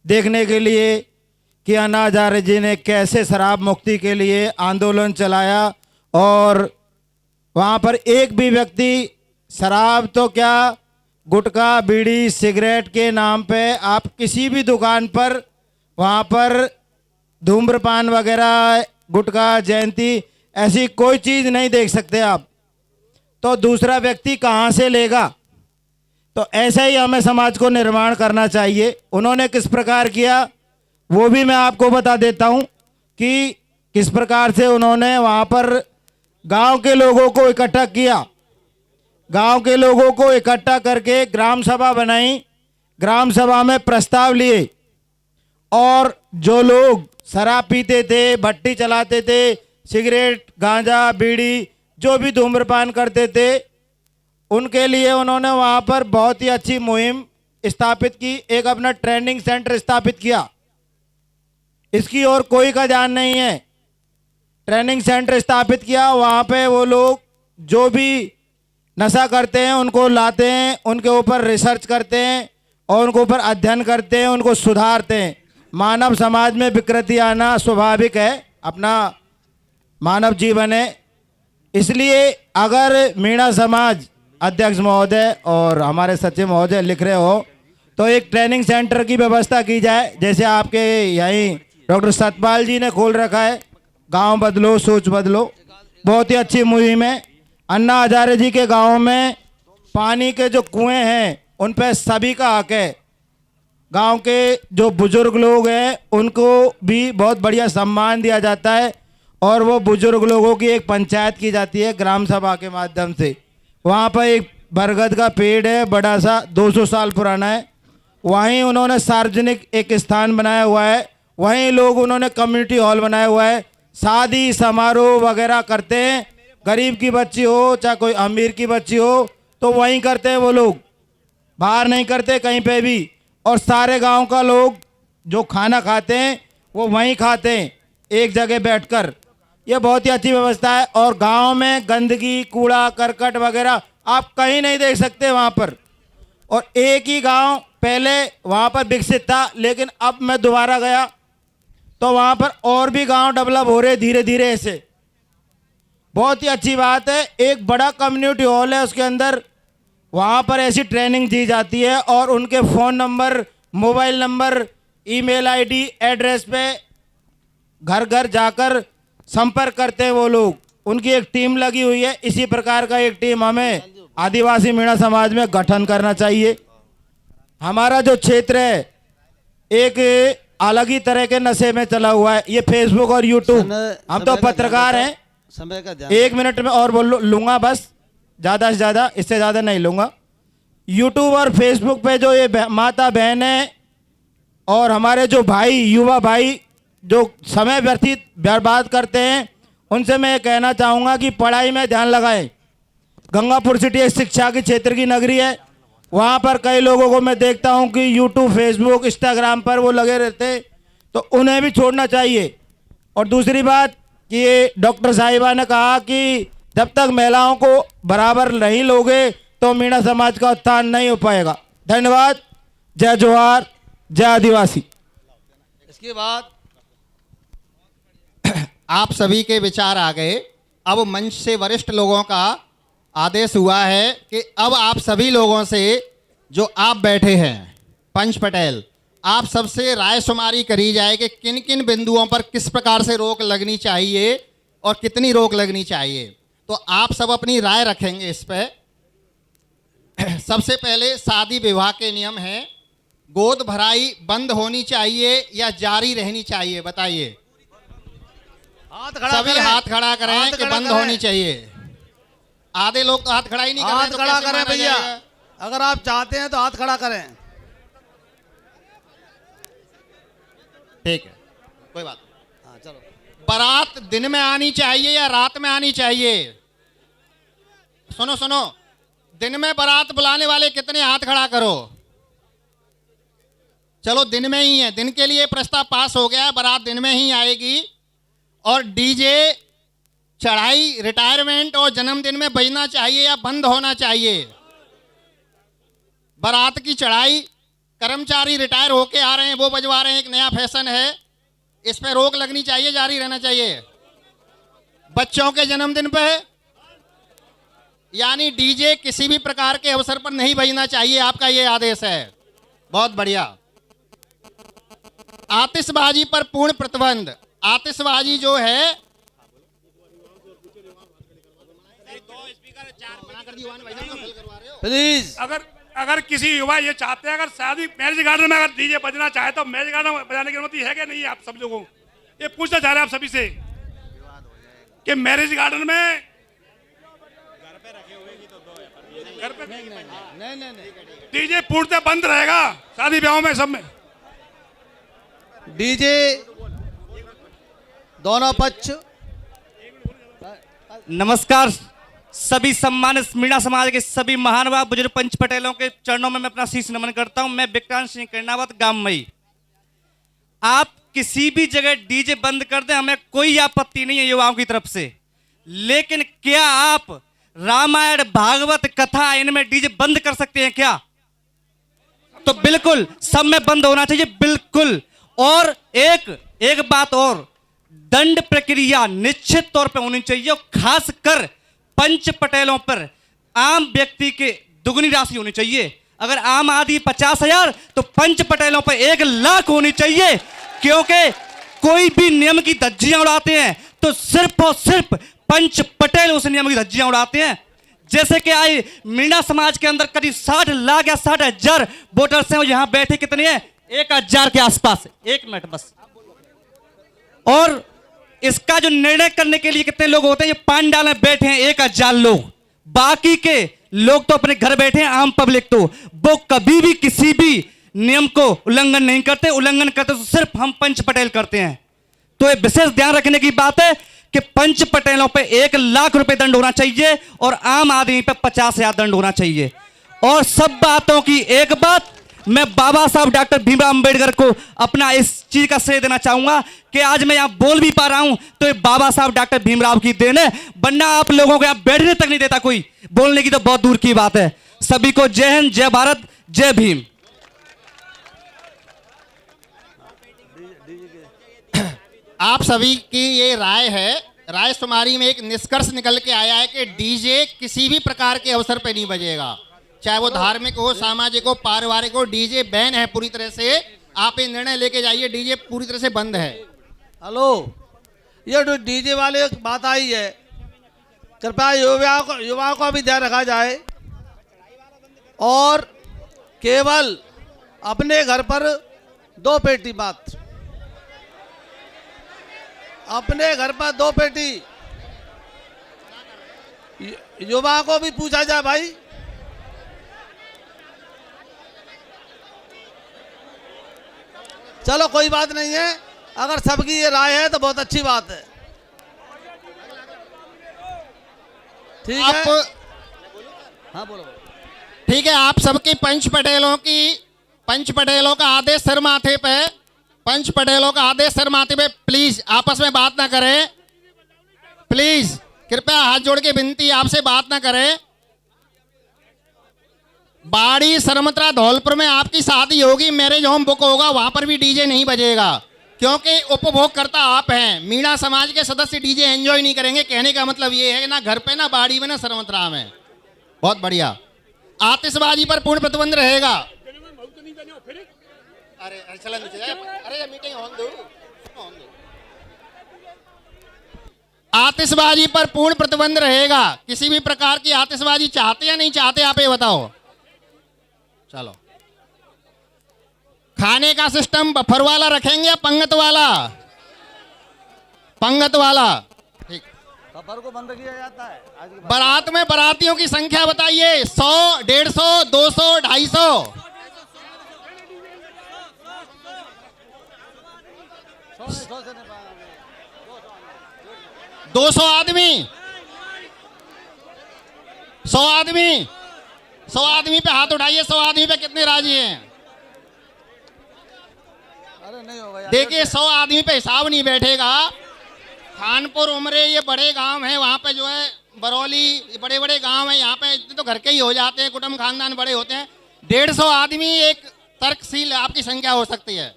Speaker 10: देखने के लिए कि अन्ना हजारे जी ने कैसे शराब मुक्ति के लिए आंदोलन चलाया और वहाँ पर एक भी व्यक्ति शराब तो क्या, गुटखा बीड़ी सिगरेट के नाम पे आप किसी भी दुकान पर वहाँ पर धूम्रपान वगैरह, गुटखा, जयंती, ऐसी कोई चीज़ नहीं देख सकते आप। तो दूसरा व्यक्ति कहाँ से लेगा। तो ऐसे ही हमें समाज को निर्माण करना चाहिए। उन्होंने किस प्रकार किया वो भी मैं आपको बता देता हूँ कि किस प्रकार से उन्होंने वहाँ पर गांव के लोगों को इकट्ठा किया। गांव के लोगों को इकट्ठा करके ग्राम सभा बनाई, ग्राम सभा में प्रस्ताव लिए और जो लोग शराब पीते थे, भट्टी चलाते थे, सिगरेट, गांजा, बीड़ी, जो भी धूम्रपान करते थे, उनके लिए उन्होंने वहाँ पर बहुत ही अच्छी मुहिम स्थापित की। एक अपना ट्रेनिंग सेंटर स्थापित किया। इसकी और कोई का ध्यान नहीं है। ट्रेनिंग सेंटर स्थापित किया, वहाँ पे वो लोग जो भी नशा करते हैं उनको लाते हैं, उनके ऊपर रिसर्च करते हैं और उनके ऊपर अध्ययन करते हैं, उनको सुधारते हैं। मानव समाज में विकृति आना स्वाभाविक है, अपना मानव जीवन है। इसलिए अगर मीणा समाज अध्यक्ष महोदय और हमारे सचिव महोदय लिख रहे हो तो एक ट्रेनिंग सेंटर की व्यवस्था की जाए, जैसे आपके यहीं डॉक्टर सतपाल जी ने खोल रखा है, गांव बदलो सोच बदलो, बहुत ही अच्छी मुहिम है। अन्ना हजारे जी के गांव में पानी के जो कुएं हैं उन पर सभी का हक है। गांव के जो बुजुर्ग लोग हैं उनको भी बहुत बढ़िया सम्मान दिया जाता है और वो बुजुर्ग लोगों की एक पंचायत की जाती है ग्राम सभा के माध्यम से। वहाँ पर एक बरगद का पेड़ है, बड़ा सा 200 साल पुराना है, वहीं उन्होंने सार्वजनिक एक स्थान बनाया हुआ है, वहीं लोग उन्होंने कम्युनिटी हॉल बनाया हुआ है। शादी समारोह वगैरह करते हैं, गरीब की बच्ची हो चाहे कोई अमीर की बच्ची हो तो वहीं करते हैं वो लोग, बाहर नहीं करते कहीं पे भी। और सारे गांव का लोग जो खाना खाते हैं वो वहीं खाते हैं एक जगह बैठकर। ये बहुत ही अच्छी व्यवस्था है। और गांव में गंदगी, कूड़ा करकट वगैरह आप कहीं नहीं देख सकते वहाँ पर। और एक ही गांव पहले वहाँ पर विकसित था, लेकिन अब मैं दोबारा गया तो वहाँ पर और भी गांव डेवलप हो रहे धीरे धीरे। ऐसे बहुत ही अच्छी बात है। एक बड़ा कम्युनिटी हॉल है, उसके अंदर वहाँ पर ऐसी ट्रेनिंग दी जाती है और उनके phone number, mobile number, email ID, address पे घर घर जाकर संपर्क करते हैं वो लोग। उनकी एक टीम लगी हुई है। इसी प्रकार का एक टीम हमें आदिवासी मीणा समाज में गठन करना चाहिए। हमारा जो क्षेत्र है एक अलग ही तरह के नशे में चला हुआ है, ये फेसबुक और यूट्यूब। हम तो पत्रकार हैं,
Speaker 6: समय का ध्यान
Speaker 10: 1 मिनट में और बोल लूँगा बस, ज़्यादा से ज़्यादा, इससे ज़्यादा नहीं लूँगा। यूट्यूब और फेसबुक पे जो ये माता बहनें और हमारे जो भाई, युवा भाई जो समय व्यतीत बर्बाद करते हैं, उनसे मैं ये कहना चाहूँगा कि पढ़ाई में ध्यान लगाएं। गंगापुर सिटी एक शिक्षा के क्षेत्र की नगरी है। वहाँ पर कई लोगों को मैं देखता हूँ कि यूट्यूब, फेसबुक, इंस्टाग्राम पर वो लगे रहते हैं, तो उन्हें भी छोड़ना चाहिए। और दूसरी बात कि ये डॉक्टर साहिबा ने कहा कि जब तक महिलाओं को बराबर नहीं लोगे तो मीणा समाज का उत्थान नहीं हो पाएगा। धन्यवाद। जय जोहार, जय आदिवासी।
Speaker 6: इसके बाद
Speaker 2: आप सभी के विचार आ गए। अब मंच से वरिष्ठ लोगों का आदेश हुआ है कि अब आप सभी लोगों से, जो आप बैठे हैं, पंच पटेल, आप सबसे राय शुमारी करी जाए कि किन किन बिंदुओं पर किस प्रकार से रोक लगनी चाहिए और कितनी रोक लगनी चाहिए। तो आप सब अपनी राय रखेंगे इस पर। सबसे पहले शादी विवाह के नियम हैं। गोद भराई बंद होनी चाहिए या जारी रहनी चाहिए, बताइए। सभी हाथ खड़ा करें कि बंद होनी चाहिए। आधे लोग तो हाथ खड़ा ही नहीं कर रहे,
Speaker 6: हाथ
Speaker 2: तो
Speaker 6: खड़ा
Speaker 2: कैसे
Speaker 6: करें
Speaker 2: माना
Speaker 6: भैया,
Speaker 2: जाएगा?
Speaker 6: अगर आप चाहते हैं तो हाथ खड़ा करें।
Speaker 2: ठीक है, कोई बात नहीं।
Speaker 6: हाँ चलो।
Speaker 2: बारात दिन में आनी चाहिए या रात में आनी चाहिए? सुनो सुनो, दिन में बारात बुलाने वाले कितने, हाथ खड़ा करो। चलो दिन में ही है, दिन के लिए प्रस्ताव पास हो गया है, बारात दिन में ही आएगी। और डीजे चढ़ाई रिटायरमेंट और जन्मदिन में बजना चाहिए या बंद होना चाहिए? बारात की चढ़ाई कर्मचारी रिटायर होके आ रहे हैं वो बजवा रहे हैं, एक नया फैशन है, इस पे रोक लगनी चाहिए, जारी रहना चाहिए? बच्चों के जन्मदिन पे यानी डीजे किसी भी प्रकार के अवसर पर नहीं बजना चाहिए, आपका ये आदेश है। बहुत बढ़िया। आतिशबाजी पर पूर्ण प्रतिबंध। आतिशबाजी जो है,
Speaker 6: प्लीज।
Speaker 11: अगर किसी युवा ये चाहते हैं, अगर शादी मैरिज गार्डन में अगर डीजे बजना चाहे तो मैरिज गार्डन में बजाने की अनुमति है कि नहीं? आप सब लोगों ये पूछना चाह रहे हैं आप सभी से कि मैरिज गार्डन में घर पे
Speaker 6: नहीं
Speaker 11: डीजे पूर्णतः बंद रहेगा शादी ब्याहों में सब में।
Speaker 6: डीजे दोनों पक्ष।
Speaker 4: नमस्कार सभी सम्मानित मीणा समाज के सभी महानुभाव बुजुर्ग पंच पटेलों के चरणों में मैं अपना शीश नमन करता हूं। मैं विक्रांत सिंह कर्णावत गाममई। आप किसी भी जगह डीजे बंद कर दें, हमें कोई आपत्ति नहीं है युवाओं की तरफ से, लेकिन क्या आप रामायण भागवत कथा इनमें डीजे बंद कर सकते हैं क्या? तो बिल्कुल सब में बंद होना चाहिए, बिल्कुल। और एक बात और, दंड प्रक्रिया निश्चित तौर पे होनी चाहिए, और खासकर पंच पटेलों पर आम व्यक्ति के दुगनी राशि होनी चाहिए। अगर आम आदमी 50,000 तो पंच पटेलों पर 1 लाख होनी चाहिए, क्योंकि कोई भी नियम की धज्जियां उड़ाते हैं तो सिर्फ और सिर्फ पंच पटेल उस नियम की धज्जियां उड़ाते हैं। जैसे कि आई मीणा समाज के अंदर करीब 60 लाख या 60,000 वोटर्स हैं, और यहां बैठे कितने हैं? 1,000 के आसपास। 1 मिनट बस। और इसका जो निर्णय करने के लिए कितने लोग होते हैं? ये पांडाल में बैठे हैं 1,000 लोग, बाकी के लोग तो अपने घर बैठे हैं। आम पब्लिक तो वो कभी भी किसी भी नियम को उल्लंघन नहीं करते, उल्लंघन करते तो सिर्फ हम पंच पटेल करते हैं। तो ये विशेष ध्यान रखने की बात है कि पंच पटेलों पे 1 लाख रुपए दंड होना चाहिए और आम आदमी पे 50,000 दंड होना चाहिए। और सब बातों की एक बात, मैं बाबा साहब डॉक्टर भीमराव अंबेडकर को अपना इस चीज का श्रेय देना चाहूंगा कि आज मैं यहां बोल भी पा रहा हूं तो ये बाबा साहब डॉक्टर भीमराव की देन है, वरना आप लोगों को यहां बैठने तक नहीं देता कोई, बोलने की तो बहुत दूर की बात है। सभी को जय हिंद, जय भारत, जय भीम।
Speaker 2: आप सभी की ये राय है, राय शुमारी में एक निष्कर्ष निकल के आया है कि डीजे किसी भी प्रकार के अवसर पे नहीं बजेगा, चाहे वो धार्मिक हो, सामाजिक हो, पारिवारिक हो, डीजे बैन है पूरी तरह से। आप ये निर्णय लेके जाइए, डीजे पूरी तरह से बंद है।
Speaker 6: हेलो, ये जो डीजे वाले बात आई है, कृपया युवाओं का भी ध्यान रखा जाए और केवल अपने घर पर 2 पेटी मात्र, अपने घर पर 2 पेटी। युवाओं को भी पूछा जाए भाई। चलो कोई बात नहीं है, अगर सबकी ये राय है तो बहुत अच्छी बात है। ठीक है, हाँ बोलो।
Speaker 2: ठीक है, आप सबकी पंच पटेलों का आदेश सर माथे पे, पंच पटेलों का आदेश सर माथे पे। प्लीज आपस में बात ना करें, प्लीज कृपया हाथ जोड़ के विनती, आपसे बात ना करें। बाड़ी सरमत्रा धौलपुर में आपकी शादी होगी, मैरिज होम बुक होगा, वहां पर भी डीजे नहीं बजेगा, क्योंकि उपभोगकर्ता आप हैं। मीणा समाज के सदस्य डीजे एंजॉय नहीं करेंगे। कहने का मतलब ये है कि ना घर पे, ना बाड़ी में, ना सरमत्रा में। बहुत बढ़िया। आतिशबाजी पर पूर्ण प्रतिबंध रहेगा। अरे मीटिंग होने दो। आतिशबाजी पर पूर्ण प्रतिबंध रहेगा। किसी भी प्रकार की आतिशबाजी चाहते या नहीं चाहते, आप ये बताओ। चलो, खाने का सिस्टम बफर वाला रखेंगे या पंगत वाला? पंगत वाला। ठीक,
Speaker 6: बफर को बंद किया जाता है।
Speaker 2: बारात में बारातियों की संख्या बताइए। 100, 150, 200, 250? 200 आदमी, 100 आदमी, 100 आदमी पे हाथ उठाइए। 100 आदमी पे कितने राजी हैं?
Speaker 6: अरे नहीं होगा यार।
Speaker 2: देखिए 100 आदमी पे हिसाब नहीं बैठेगा। खानपुर, उमरे, ये बड़े गांव हैं, वहाँ पे जो है बरौली, बड़े बड़े गांव हैं, यहाँ पे तो घर के ही हो जाते हैं, कुटुंब खानदान बड़े होते हैं। 150 आदमी एक तर्कशील आपकी संख्या हो सकती है।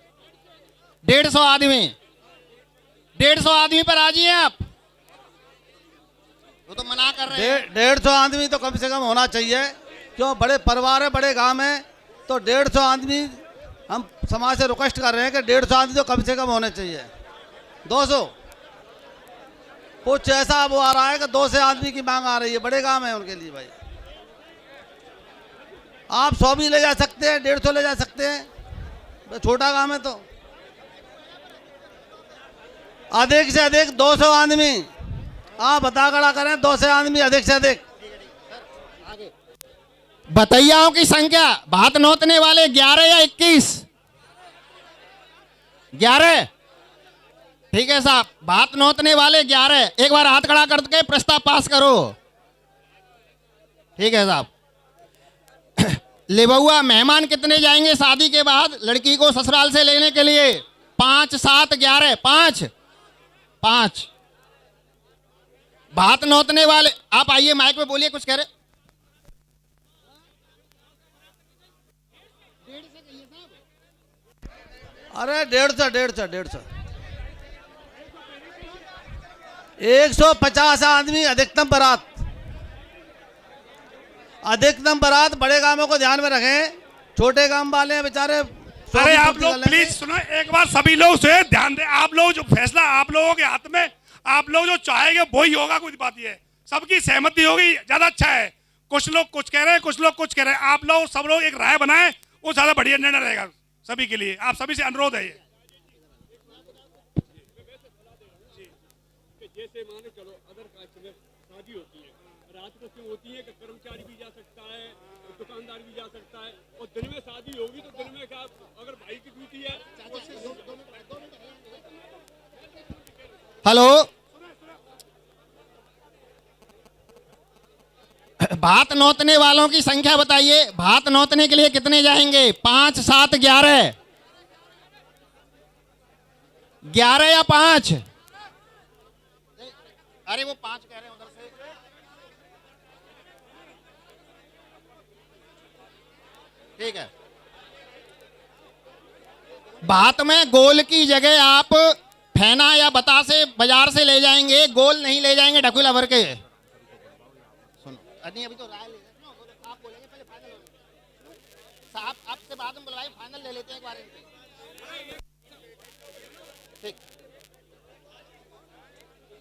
Speaker 2: 150 आदमी, 150 आदमी पर राजी हैं आप? वो तो मना कर रहे हैं।
Speaker 6: 150 आदमी तो कम से कम होना चाहिए, क्यों? बड़े परिवार है, बड़े गांव है, तो 150 आदमी हम समाज से रिक्वेस्ट कर रहे हैं कि 150 आदमी तो कम से कम होने चाहिए। 200 कुछ ऐसा वो आ रहा है कि 200 आदमी की मांग आ रही है, बड़े काम है उनके लिए भाई। आप 100 भी ले जा सकते हैं, 150 ले जा सकते हैं, छोटा काम है। तो अधिक से अधिक 200 आदमी आप बता खड़ा करें, 200 आदमी अधिक से अधिक।
Speaker 2: बतैयाओं की संख्या भात नोतने वाले 11 या 21? 11। ठीक है साहब, भात नोतने वाले 11। एक बार हाथ खड़ा करके प्रस्ताव पास करो। ठीक है साहब। लेबुआ मेहमान कितने जाएंगे शादी के बाद लड़की को ससुराल से लेने के लिए? 5, 7, 11। 5। भात नोतने वाले आप आइए, माइक पे बोलिए, कुछ कह रहे।
Speaker 6: अरे 150 150 आदमी अधिकतम बारात। अधिकतम बारात। बड़े कामों को ध्यान में रखें, छोटे काम वाले हैं बेचारे।
Speaker 11: अरे आप लोग प्लीज सुनो, एक बार सभी लोग से ध्यान दें। आप लोग जो फैसला आप लोगों के हाथ में, आप लोग जो चाहेंगे वही होगा। कुछ बात ये है, सबकी सहमति होगी ज्यादा अच्छा है। कुछ लोग कुछ कह रहे हैं, कुछ लोग कुछ कह रहे हैं। आप लोग सब लोग एक राय बनाएं, वो ज्यादा बढ़िया निर्णय रहेगा सभी के लिए। आप सभी से अनुरोध है ये।
Speaker 12: जैसे माने चलो अदर कास्ट में शादी होती है, रात को क्यों होती है कि कर्मचारी भी जा सकता है, दुकानदार भी जा सकता है, और दिन में शादी होगी तो दिन में क्या, अगर भाई की ड्यूटी है।
Speaker 2: हेलो, भात नोतने वालों की संख्या बताइए। भात नोतने के लिए कितने जाएंगे? 5, 7, 11। 11 या 5? अरे वो 5 कह रहे हैं उधर से। ठीक है। भात में गोल की जगह आप फैना या बतासे बाजार से ले जाएंगे, गोल नहीं ले जाएंगे ढकुला भर के। सुनो, अभी तो राय ले आप बोलेंगे, पहले फाइनल हो। साहब आपसे बाद में बुलवाए, फाइनल ले लेते हैं एक बार इनसे। ठीक,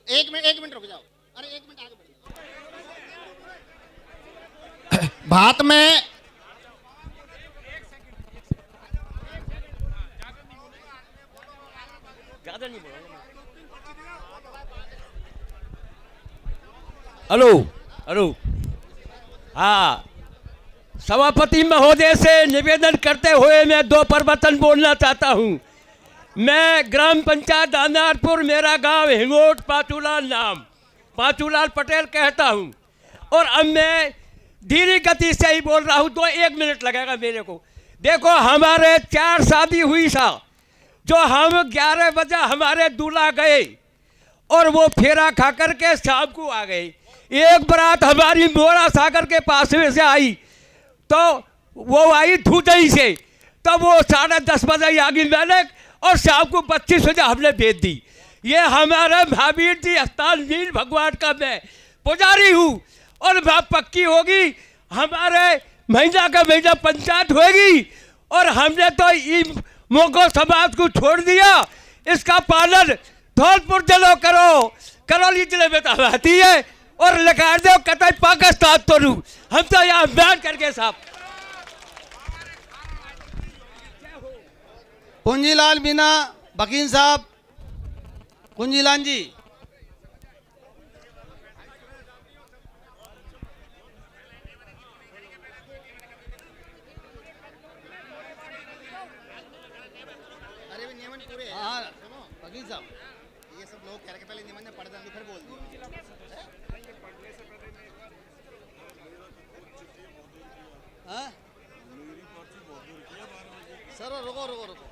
Speaker 2: एक मिनट रुक जाओ। अरे 1 मिनट आगे बढ़ो। भात में
Speaker 12: ज्यादा नहीं बोला।
Speaker 13: हेलो, हाँ, सभापति महोदय से निवेदन करते हुए मैं 2 प्रवचन बोलना चाहता हूँ। मैं ग्राम पंचायत दानारपुर, मेरा गांव हिंगोट, पाचूलाल नाम, पाचूलाल पटेल कहता हूं। और अब मैं धीरे गति से ही बोल रहा हूं, 1 मिनट लगेगा मेरे को। देखो, हमारे 4 शादी हुई सा, जो हम 11 बजे हमारे दूल्हा गए और वो फेरा खा कर के शाम को आ गए। एक बारात हमारी मोरा सागर के पास में से आई, तो वो आई धुदई से, तो वो 10:30 बजे आ गई मैंने, और शाम को 25 बजे हमने भेज दी। ये हमारे महावीर जी स्थान वीर भगवान का मैं पुजारी हूँ, और पक्की होगी हमारे महीना का महीना पंचायत होगी। और हमने तो मोगो समाज को छोड़ दिया, इसका पालन धौलपुर जिले करो, करौली जिले में आती है, और लगा दो कतई पाकिस्तान तो रू। हम तो यहाँ बयान करके साहब।
Speaker 6: कुंजीलाल मीना वकील साहब, कुंजीलाल जी।
Speaker 2: अरे नियमन पूरे हैं।
Speaker 6: हाँ,
Speaker 2: सुनो
Speaker 6: वकील साहब,
Speaker 2: ये सब लोग कह रहे पहले नियमन में पढ़ देंगे, फिर बोल दिए।
Speaker 6: हाँ? सर रुको।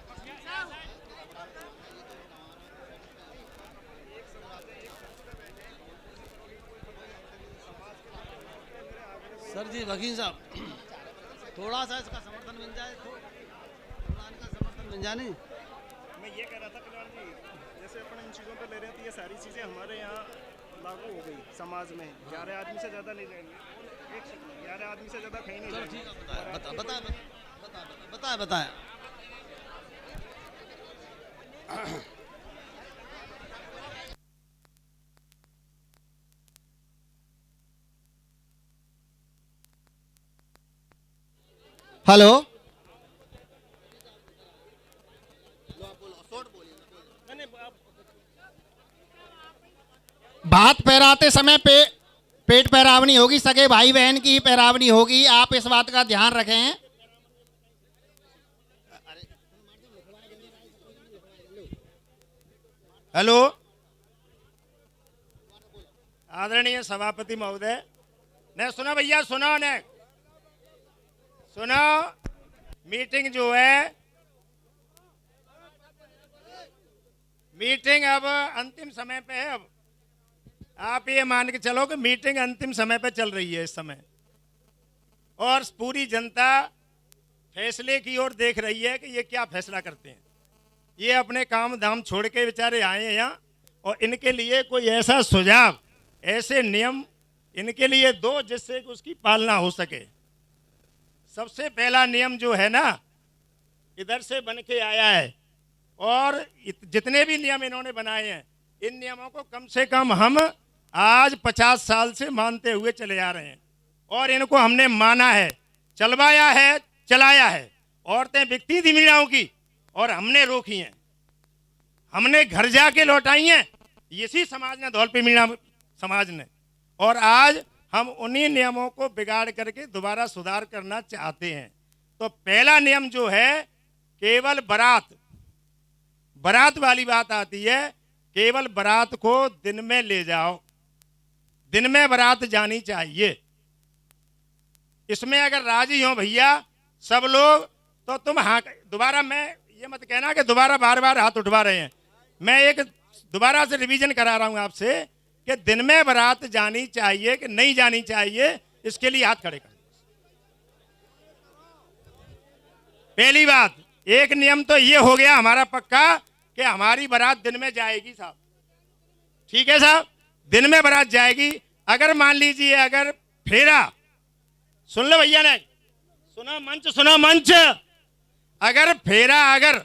Speaker 6: सर जी, वकील साहब, थोड़ा सा इसका समर्थन मिल जाए, थोड़ा इनका समर्थन मिल जाए। नहीं,
Speaker 12: मैं ये कह रहा था कल्याण जी, जैसे अपन इन चीज़ों पर ले रहे थे, ये सारी चीज़ें हमारे यहाँ लागू हो गई समाज में। 11 आदमी से ज़्यादा नहीं लेंगे, 11 आदमी से ज़्यादा कहीं नहीं
Speaker 6: चलो
Speaker 12: लेंगे।
Speaker 6: ठीक है, बताएं।
Speaker 2: हेलो, बात पैराते समय पेट पैरावनी होगी, सगे भाई बहन की ही पैरावनी होगी, आप इस बात का ध्यान रखें।
Speaker 14: हेलो, आदरणीय सभापति महोदय, ने सुनो भैया, सुनो ने सुनो, मीटिंग जो है, मीटिंग अब अंतिम समय पे है। अब आप ये मान के चलो कि मीटिंग अंतिम समय पे चल रही है इस समय, और पूरी जनता फैसले की ओर देख रही है कि ये क्या फैसला करते हैं। ये अपने काम धाम छोड़ के बेचारे आए हैं यहाँ, और इनके लिए कोई ऐसा सुझाव, ऐसे नियम इनके लिए दो जिससे कि उसकी पालना हो सके। सबसे पहला नियम जो है ना, इधर से बन के आया है, और जितने भी नियम इन्होंने बनाए हैं, इन नियमों को कम से कम हम आज 50 साल से मानते हुए चले आ रहे हैं, और इनको हमने माना है, चलवाया है, चलाया है। औरतें बिकती थी मीणाओं की, और हमने रोकी हैं, हमने घर जाके लौटाई हैं, इसी समाज ने, धौलपुर मीणा समाज ने। और आज हम उन्हीं नियमों को बिगाड़ करके दोबारा सुधार करना चाहते हैं। तो पहला नियम जो है, केवल बारात वाली बात आती है, केवल बारात को दिन में ले जाओ, दिन में बारात जानी चाहिए। इसमें अगर राजी हो भैया सब लोग, तो तुम हाँ, दोबारा मैं ये मत कहना कि दोबारा बार बार हाथ उठवा रहे हैं। मैं एक दोबारा से रिवीजन करा रहा हूं आपसे कि दिन में बारात जानी चाहिए कि नहीं जानी चाहिए, इसके लिए हाथ खड़े कर। पहली बात, एक नियम तो ये हो गया हमारा पक्का कि हमारी बारात दिन में जाएगी साहब, ठीक है साहब, दिन में बारात जाएगी। अगर मान लीजिए अगर फेरा, सुन लो भैया ने, सुनो मंच, अगर फेरा अगर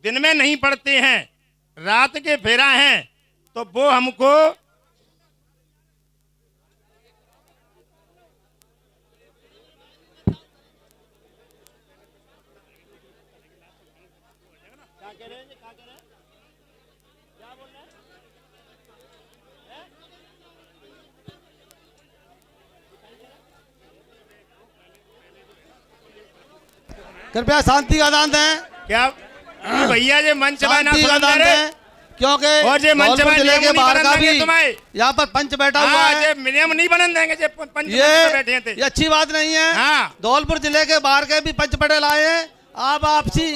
Speaker 14: दिन में नहीं पड़ते हैं, रात के फेरा हैं, तो वो हमको
Speaker 6: कृपया शांति का दान दें।
Speaker 14: क्या भैया ये मंच बना
Speaker 6: दान दें, क्योंकि
Speaker 14: और ये मंच
Speaker 6: जिले के बाहर का भी यहाँ पर पंच बैठा हुआ है।
Speaker 14: ये नियम नहीं बनन देंगे, ये पंच बैठे थे,
Speaker 6: ये अच्छी बात नहीं है।
Speaker 14: हाँ।
Speaker 6: धौलपुर जिले के बाहर के भी पंच पटेल आए हैं। आप आपसी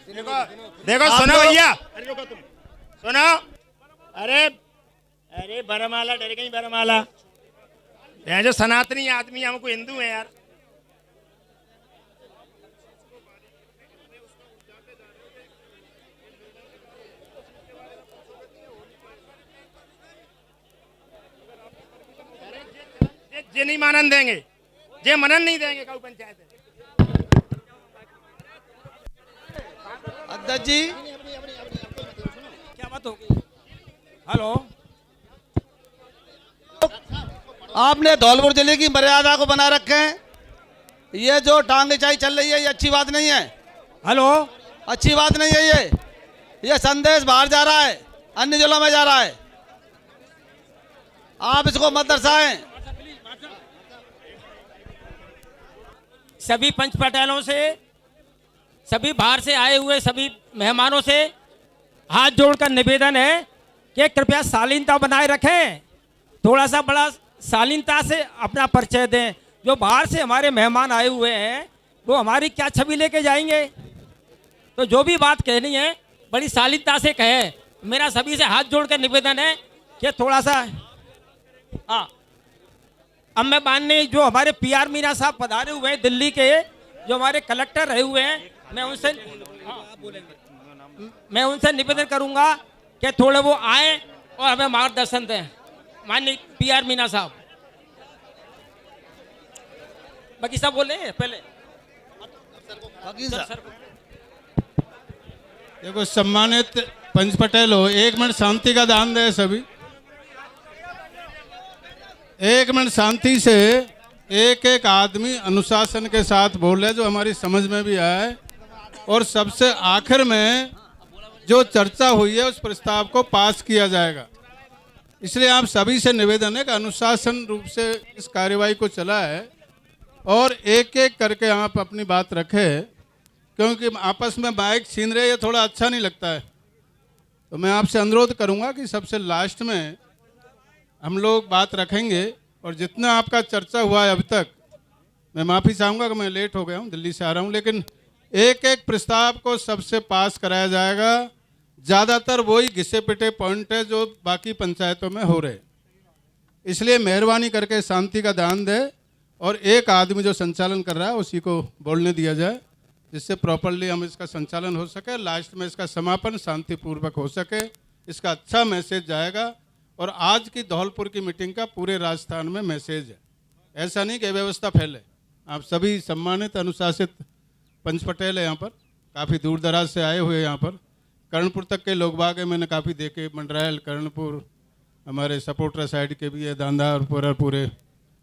Speaker 14: देखो सुनो भैया, सुनो, अरे बरमाला डर गई, बरमाला यहाँ जो सनातनी आदमी हमको हिंदू है यार। जे नहीं मानन देंगे, जे मनन नहीं देंगे कऊ पंचायत है।
Speaker 6: अध्यक्ष जी,
Speaker 7: क्या बात होगी? हेलो,
Speaker 6: आपने धौलपुर जिले की मर्यादा को बना रखे हैं। ये जो टांगेचाई चल रही है, ये अच्छी बात नहीं है।
Speaker 7: हेलो,
Speaker 6: अच्छी बात नहीं है। ये संदेश बाहर जा रहा है, अन्य जिलों में जा रहा है। आप इसको मत दर्शाएं।
Speaker 7: सभी पंच पटेलों से, सभी बाहर से आए हुए सभी मेहमानों से हाथ जोड़कर निवेदन है कि कृपया शालीनता बनाए रखें, थोड़ा सा बड़ा शालीनता से अपना परिचय दें। जो बाहर से हमारे मेहमान आए हुए हैं, वो हमारी क्या छवि लेके जाएंगे? तो जो भी बात कहनी है बड़ी शालीनता से कहे। मेरा सभी से हाथ जोड़कर निवेदन है कि थोड़ा सा, हाँ। अब मैं माननीय जो हमारे PR मीना साहब पधारे हुए हैं दिल्ली के, जो हमारे कलेक्टर रहे हुए हैं, मैं उनसे निवेदन करूंगा कि थोड़े वो आए और हमें मार्गदर्शन दें। माननीय PR मीना साहब, बाकी सब बोले पहले।
Speaker 3: देखो सम्मानित पंच पटेल हो, 1 मिनट शांति का दान दे सभी, 1 मिनट शांति से एक एक आदमी अनुशासन के साथ बोले जो हमारी समझ में भी आए, और सबसे आखिर में जो चर्चा हुई है उस प्रस्ताव को पास किया जाएगा। इसलिए आप सभी से निवेदन है कि अनुशासन रूप से इस कार्यवाही को चलाए और एक एक करके आप अपनी बात रखें, क्योंकि आपस में माइक छीन रहे ये थोड़ा अच्छा नहीं लगता है। तो मैं आपसे अनुरोध करूंगा कि सबसे लास्ट में हम लोग बात रखेंगे, और जितना आपका चर्चा हुआ है अभी तक, मैं माफ़ी चाहूँगा कि मैं लेट हो गया हूँ, दिल्ली से आ रहा हूँ, लेकिन एक एक प्रस्ताव को सबसे पास कराया जाएगा। ज़्यादातर वही घिसे पिटे पॉइंट है जो बाकी पंचायतों में हो रहे, इसलिए मेहरबानी करके शांति का दान दे और एक आदमी जो संचालन कर रहा है उसी को बोलने दिया जाए, जिससे प्रॉपरली हम इसका संचालन हो सके, लास्ट में इसका समापन शांतिपूर्वक हो सके। इसका अच्छा मैसेज जाएगा, और आज की धौलपुर की मीटिंग का पूरे राजस्थान में मैसेज है। ऐसा नहीं कि व्यवस्था फैले। आप सभी सम्मानित अनुशासित पंच पटेल है, यहाँ पर काफ़ी दूर दराज से आए हुए, यहाँ पर कर्णपुर तक के लोग बाग हैं, मैंने काफ़ी देखे, मंडरायल, कर्णपुर, हमारे सपोर्टर साइड के भी है, दांदार पूरे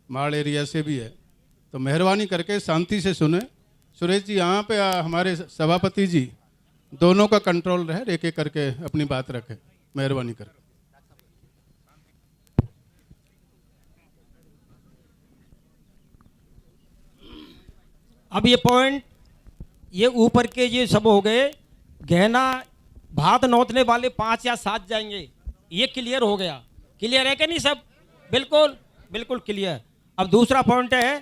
Speaker 3: माड़ एरिया से भी है। तो मेहरबानी करके शांति से सुने। सुरेश जी यहाँ पे हमारे सभापति जी दोनों का कंट्रोल रहे, एक एक करके अपनी बात रखें, मेहरबानी करके।
Speaker 7: अब ये पॉइंट ये ऊपर के ये सब हो गए, गहना भात नोतने वाले 5 या 7 जाएंगे, ये क्लियर हो गया। क्लियर है कि नहीं सब? बिल्कुल बिल्कुल क्लियर। अब दूसरा पॉइंट है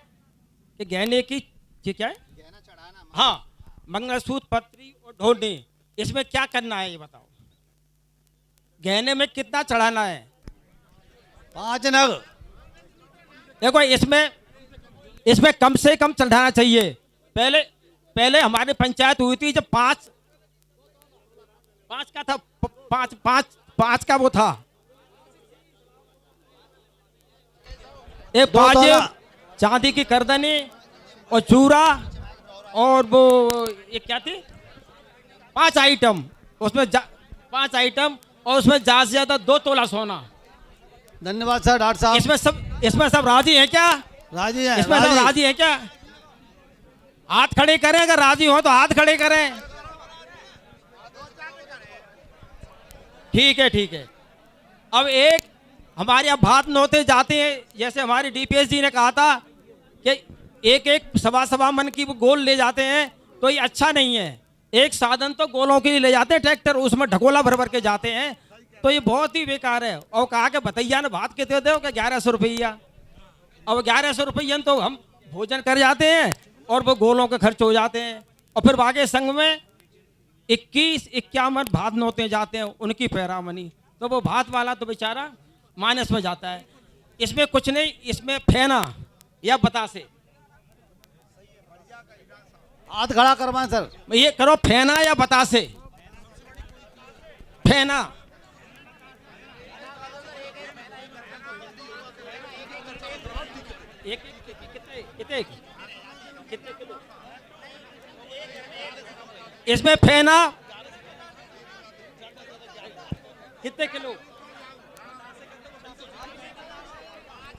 Speaker 7: कि गहने की ये क्या है, गहना चढ़ाना, हाँ, मंगलसूत्र, पत्री और ढोलनी, इसमें क्या करना है ये बताओ। गहने में कितना चढ़ाना है?
Speaker 6: 5 नग।
Speaker 7: देखो इसमें कम से कम चढ़ाना चाहिए। पहले हमारी पंचायत हुई थी जब 5 का था, 5 का वो था, एक बाजे, चांदी की करदनी और चूरा, और वो ये क्या थी, 5 आइटम, उसमें 5 आइटम, और उसमें ज्यादा से ज्यादा 2 तोला सोना।
Speaker 6: धन्यवाद सर। डॉक्टर साहब
Speaker 7: इसमें सब राजी हैं क्या?
Speaker 6: राजी है।
Speaker 7: इसमें सब राजी हैं क्या? हाथ खड़े करें, अगर राजी हो तो हाथ खड़े करें। ठीक है। अब एक हमारे यहाँ भात नोते जाते हैं, जैसे हमारे डीपीएस जी ने कहा था कि एक सवा मन की वो गोल ले जाते हैं, तो ये अच्छा नहीं है। एक साधन तो गोलों के लिए ले जाते हैं, ट्रैक्टर, उसमें ढकोला भर के जाते हैं, तो ये बहुत ही बेकार है। और कहा कि भतैया ने भात कितने दो, कि 1100 रुपया। अब 1100 रुपया तो हम भोजन कर जाते हैं और वो गोलों के खर्च हो जाते हैं, और फिर बागे संघ में 21-51 भात नोते जाते हैं, उनकी पैरामनी, तो वो भात वाला तो बेचारा माइनस में जाता है। इसमें कुछ नहीं, इसमें फेना या बतासे,
Speaker 6: हाथ खड़ा करवाएं सर।
Speaker 7: ये करो, फेना या बतासे, फेना। कितने किलो? इसमें फेना कितने किलो?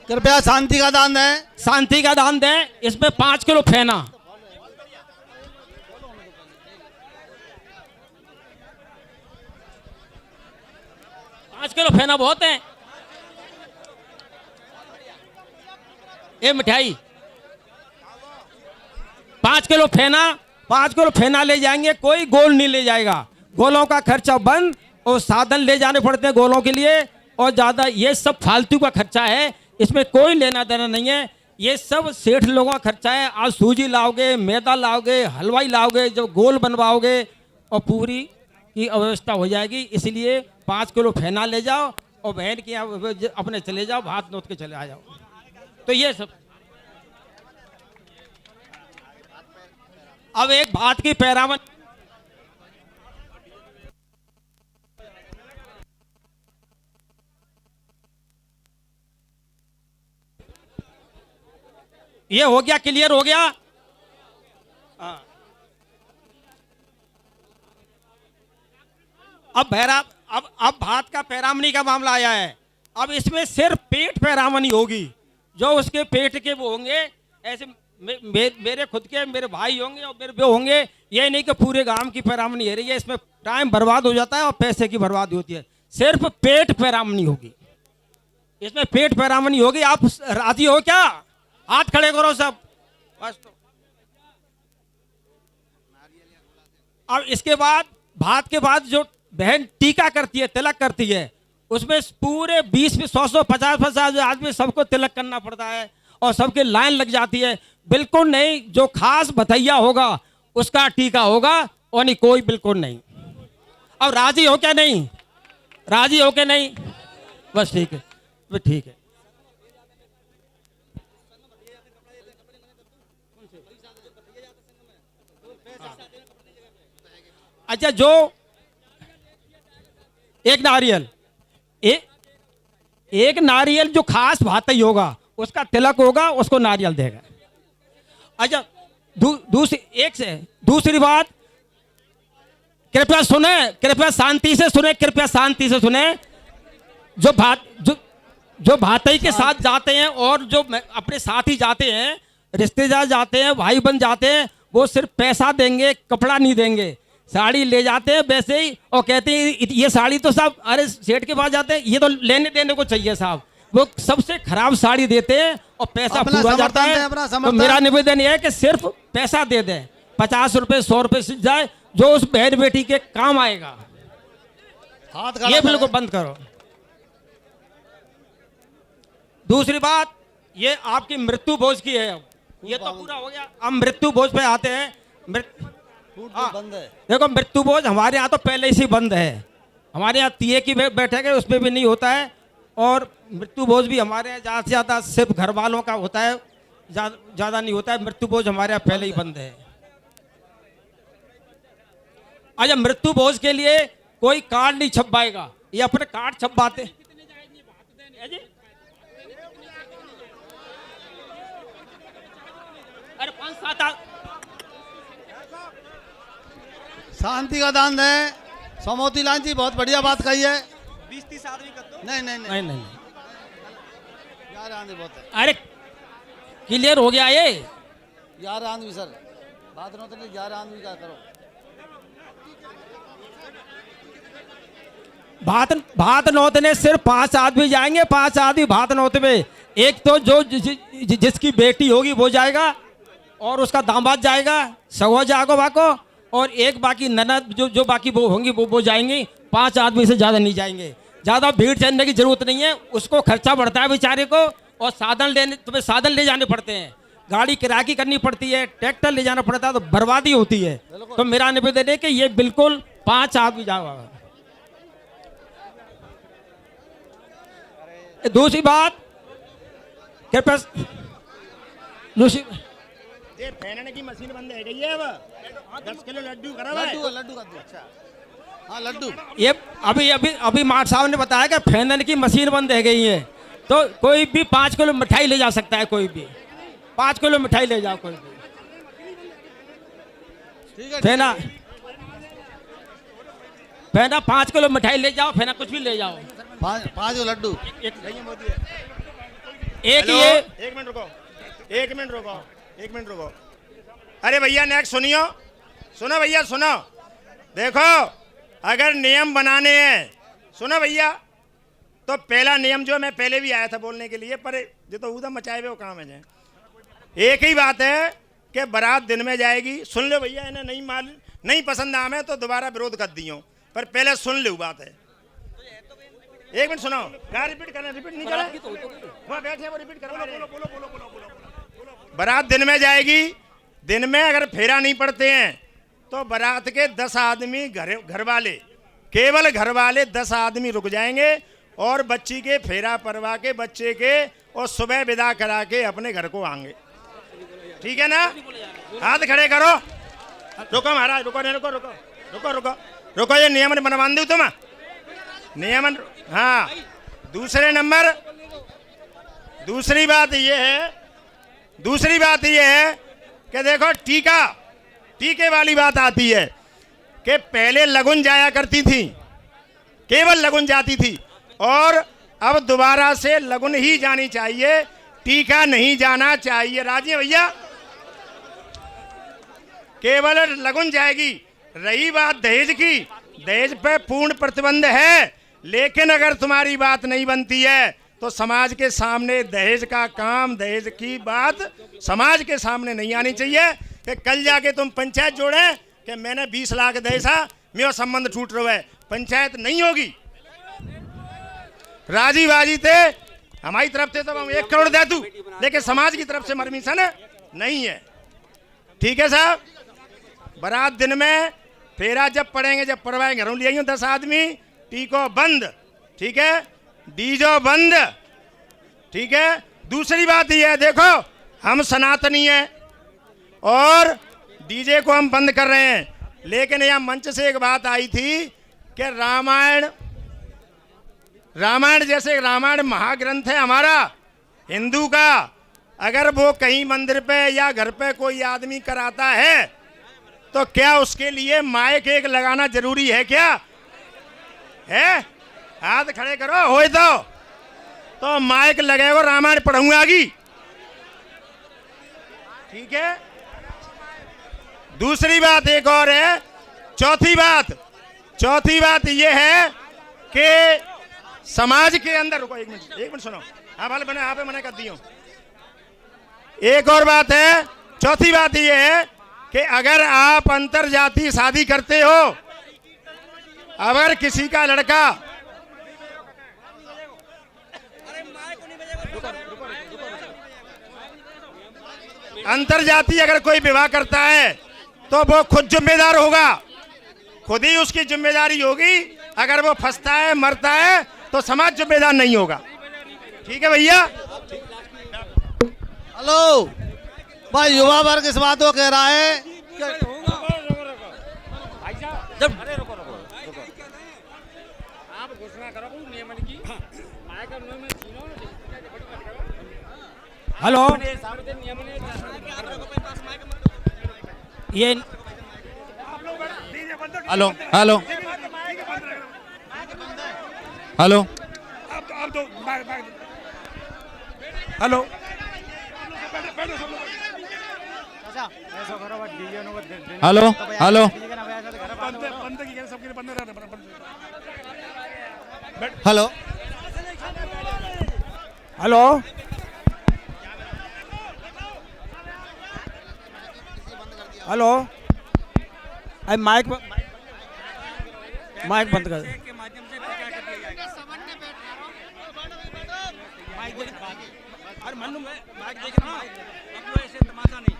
Speaker 6: कृपया शांति का दान दें।
Speaker 7: शांति का दान दें। इसमें 5 किलो फेना। किलो फेना बहुत है। ये मिठाई 5 किलो फेना, 5 किलो फेना ले जाएंगे, कोई गोल नहीं ले जाएगा। गोलों का खर्चा बंद, और साधन ले जाने पड़ते हैं गोलों के लिए, और ज़्यादा ये सब फालतू का खर्चा है, इसमें कोई लेना देना नहीं है। ये सब सेठ लोगों का खर्चा है। आज सूजी लाओगे, मैदा लाओगे, हलवाई लाओगे, जो गोल बनवाओगे, और पूरी की अव्यवस्था हो जाएगी। इसलिए 5 किलो फेना ले जाओ, और बहन के यहाँ अपने चले जाओ, भात नोत के चले आ जाओ। तो ये सब। अब एक भात की पैरावन, ये हो गया, क्लियर हो गया। अब भात का पैरामनी का मामला आया है। अब इसमें सिर्फ पेट पैरामनी होगी, जो उसके पेट के वो होंगे, ऐसे मेरे खुद के मेरे भाई होंगे और मेरे वो होंगे। ये नहीं कि पूरे गांव की पैरामनी है रही है, इसमें टाइम बर्बाद हो जाता है और पैसे की बर्बादी होती है। सिर्फ पेट पैरामनी होगी, इसमें पेट पैरामनी होगी। आप राजी हो क्या? हाथ खड़े करो सब बस। तो अब इसके बाद भात के बाद जो बहन टीका करती है, तिलक करती है, उसमें पूरे 20 में 100 50 आदमी सबको तिलक करना पड़ता है और सबके लाइन लग जाती है। बिल्कुल नहीं, जो खास भतैया होगा उसका टीका होगा और नहीं कोई बिल्कुल नहीं। अब राजी हो क्या? नहीं राजी हो क्या? नहीं, बस ठीक है, बस ठीक है। अच्छा, जो एक नारियल एक नारियल जो खास भातई होगा उसका तिलक होगा, उसको नारियल देगा। अच्छा, दूसरी बात, कृपया सुने, कृपया शांति से सुने, कृपया शांति से सुने। जो भातई के साथ जाते हैं और जो अपने साथ ही जाते हैं, रिश्तेदार जाते हैं, भाई बन जाते हैं, वो सिर्फ पैसा देंगे, कपड़ा नहीं देंगे। साड़ी ले जाते हैं वैसे ही और कहते हैं ये साड़ी तो साहब, अरे सेठ के पास जाते हैं, ये तो लेने देने को चाहिए साहब। वो सबसे खराब साड़ी देते हैं और पैसा पूरा जाता है। तो मेरा निवेदन यह है कि सिर्फ पैसा दे दें, 50 रुपए 100 रुपए से जाए, जो उस बहन बेटी के काम आएगा। ये बिल्कुल बंद करो। दूसरी बात, ये आपकी मृत्यु भोज की है। अब ये तो पूरा हो गया, अब मृत्यु भोज पे आते हैं। बंद है, देखो मृत्यु भोज हमारे यहाँ तो पहले से बंद है। हमारे यहाँ तीये की बैठक है, उसमें भी नहीं होता है। और मृत्यु भोज भी हमारे यहाँ ज़्यादा से ज़्यादा सिर्फ घर वालों का होता है, ज़्यादा नहीं होता है। मृत्यु भोज हमारे यहाँ पहले ही बंद है। अच्छा, मृत्यु भोज के लिए कोई कार्ड नहीं छपवाएगा, ये अपने कार्ड छपवाते। अरे 5-7
Speaker 6: शांति का दान है। सोमोती लाल जी बहुत बढ़िया बात कही है।
Speaker 4: 20-30 आदमी कर दो।
Speaker 6: नहीं 11 आदमी बहुत है।
Speaker 7: अरे क्लियर हो गया ये।
Speaker 6: 11 आदमी सर, बात नहीं तो 11 आदमी क्या करो।
Speaker 7: भात नौतने सिर्फ 5 आदमी जाएंगे, 5 आदमी भात नौत में। एक तो जो जिसकी बेटी होगी वो जाएगा और उसका दामाद जाएगा, सगो जागो बाको, और एक बाकी ननद जो बाकी वो होंगी वो जाएंगी। 5 आदमी से ज़्यादा नहीं जाएंगे। ज़्यादा भीड़ चढ़ने की जरूरत नहीं है, उसको खर्चा बढ़ता है बेचारे को। और तुम्हें साधन ले जाने पड़ते हैं, गाड़ी किराए की करनी पड़ती है, ट्रैक्टर ले जाना पड़ता है, तो बर्बादी होती है। तो मेरा निवेदन है कि ये बिल्कुल 5 आदमी जाओ। दूसरी बात, कृपया
Speaker 14: ये फेनने की मशीन बंद है गई है। अब 10 किलो लड्डू करा हुआ है।
Speaker 6: लड्डू कर दो। अच्छा हाँ लड्डू।
Speaker 7: ये अभी माठ साहब ने बताया कि फेनन की मशीन बंद है गई है, तो कोई भी 5 किलो मिठाई ले जा सकता है। कोई भी 5 किलो मिठाई ले जाओ, कोई भी फेना 5 किलो मिठाई ले जाओ, फेना कुछ भी ले जाओ।
Speaker 6: 5 लड्डू।
Speaker 14: एक मिनट रुको। अरे भैया नेक्स्ट सुनो भैया सुनो। देखो, अगर नियम बनाने हैं, सुनो भैया, तो पहला नियम जो मैं पहले भी आया था बोलने के लिए, पर जो तो उधर मचाए हुए वो काम है। एक ही बात है कि बारात दिन में जाएगी। सुन लो भैया, इन्हें नहीं पसंद आमे तो दोबारा विरोध कर दियो, पर पहले सुन लो बात है। एक मिनट सुनो, क्या रिपीट नहीं करा, वहाँ बैठे वो रिपीट करो। बारात दिन में जाएगी, दिन में अगर फेरा नहीं पड़ते हैं तो बारात के 10 आदमी घर वाले, केवल घर वाले 10 आदमी रुक जाएंगे और बच्ची के फेरा परवा के बच्चे के और सुबह विदा करा के अपने घर को आएंगे। ठीक है ना? हाथ खड़े करो। रुको महाराज, रुको, ये नियमन बनवा दू तुम नियमन। हाँ, दूसरे नंबर दूसरी बात ये है कि देखो, टीके वाली बात आती है कि पहले लगुन जाया करती थी, केवल लगुन जाती थी, और अब दोबारा से लगुन ही जानी चाहिए। टीका नहीं जाना चाहिए। राजी है भैया? केवल लगन जाएगी। रही बात दहेज की, दहेज पे पूर्ण प्रतिबंध है, लेकिन अगर तुम्हारी बात नहीं बनती है तो समाज के सामने दहेज का काम, दहेज की बात समाज के सामने नहीं आनी चाहिए कि कल जाके तुम पंचायत जोड़े कि मैंने 20 लाख दहेजा, मेरा संबंध टूट रहा है। पंचायत नहीं होगी। राजी बाजी थे हमारी तरफ से तो हम 1 करोड़ दे दूं, लेकिन समाज की तरफ से परमिशन नहीं है। ठीक है साहब? बारात दिन में फेरा जब पड़ेंगे, जब पड़वाएंगे, घरों ले आइए 10 आदमी, टीको बंद, ठीक है, डीजो बंद, ठीक है। दूसरी बात यह है, देखो हम सनातनी हैं और डीजे को हम बंद कर रहे हैं, लेकिन यह मंच से एक बात आई थी कि रामायण जैसे रामायण महाग्रंथ है हमारा हिंदू का, अगर वो कहीं मंदिर पे या घर पे कोई आदमी कराता है तो क्या उसके लिए माइक एक लगाना जरूरी है? क्या है? हाथ खड़े करो हो तो माइक लगेगा, रामायण पढ़ूंगा आगे। ठीक है। दूसरी बात एक और है, चौथी बात यह है कि समाज के अंदर, रुको एक मिनट सुनो, हाँ वाले बने यहाँ पे मना कर दियो। एक और बात है, चौथी बात यह है कि अगर आप अंतर जाति शादी करते हो, अगर किसी का लड़का अंतर जाति अगर कोई विवाह करता है तो वो खुद जिम्मेदार होगा, खुद ही उसकी जिम्मेदारी होगी। अगर वो फंसता है, मरता है तो समाज जिम्मेदार नहीं होगा। ठीक है भैया?
Speaker 6: हेलो भाई, युवा वर्ग इस बात को कह रहा है जब
Speaker 12: आप घोषणा करो नियमन की,
Speaker 7: हेलो ये
Speaker 10: hello hello hello
Speaker 7: hello
Speaker 10: hello hello hello
Speaker 7: hello hello अरे माइक बंद कर। अरे मन्नू माइक देखना, ऐसे तमाशा नहीं।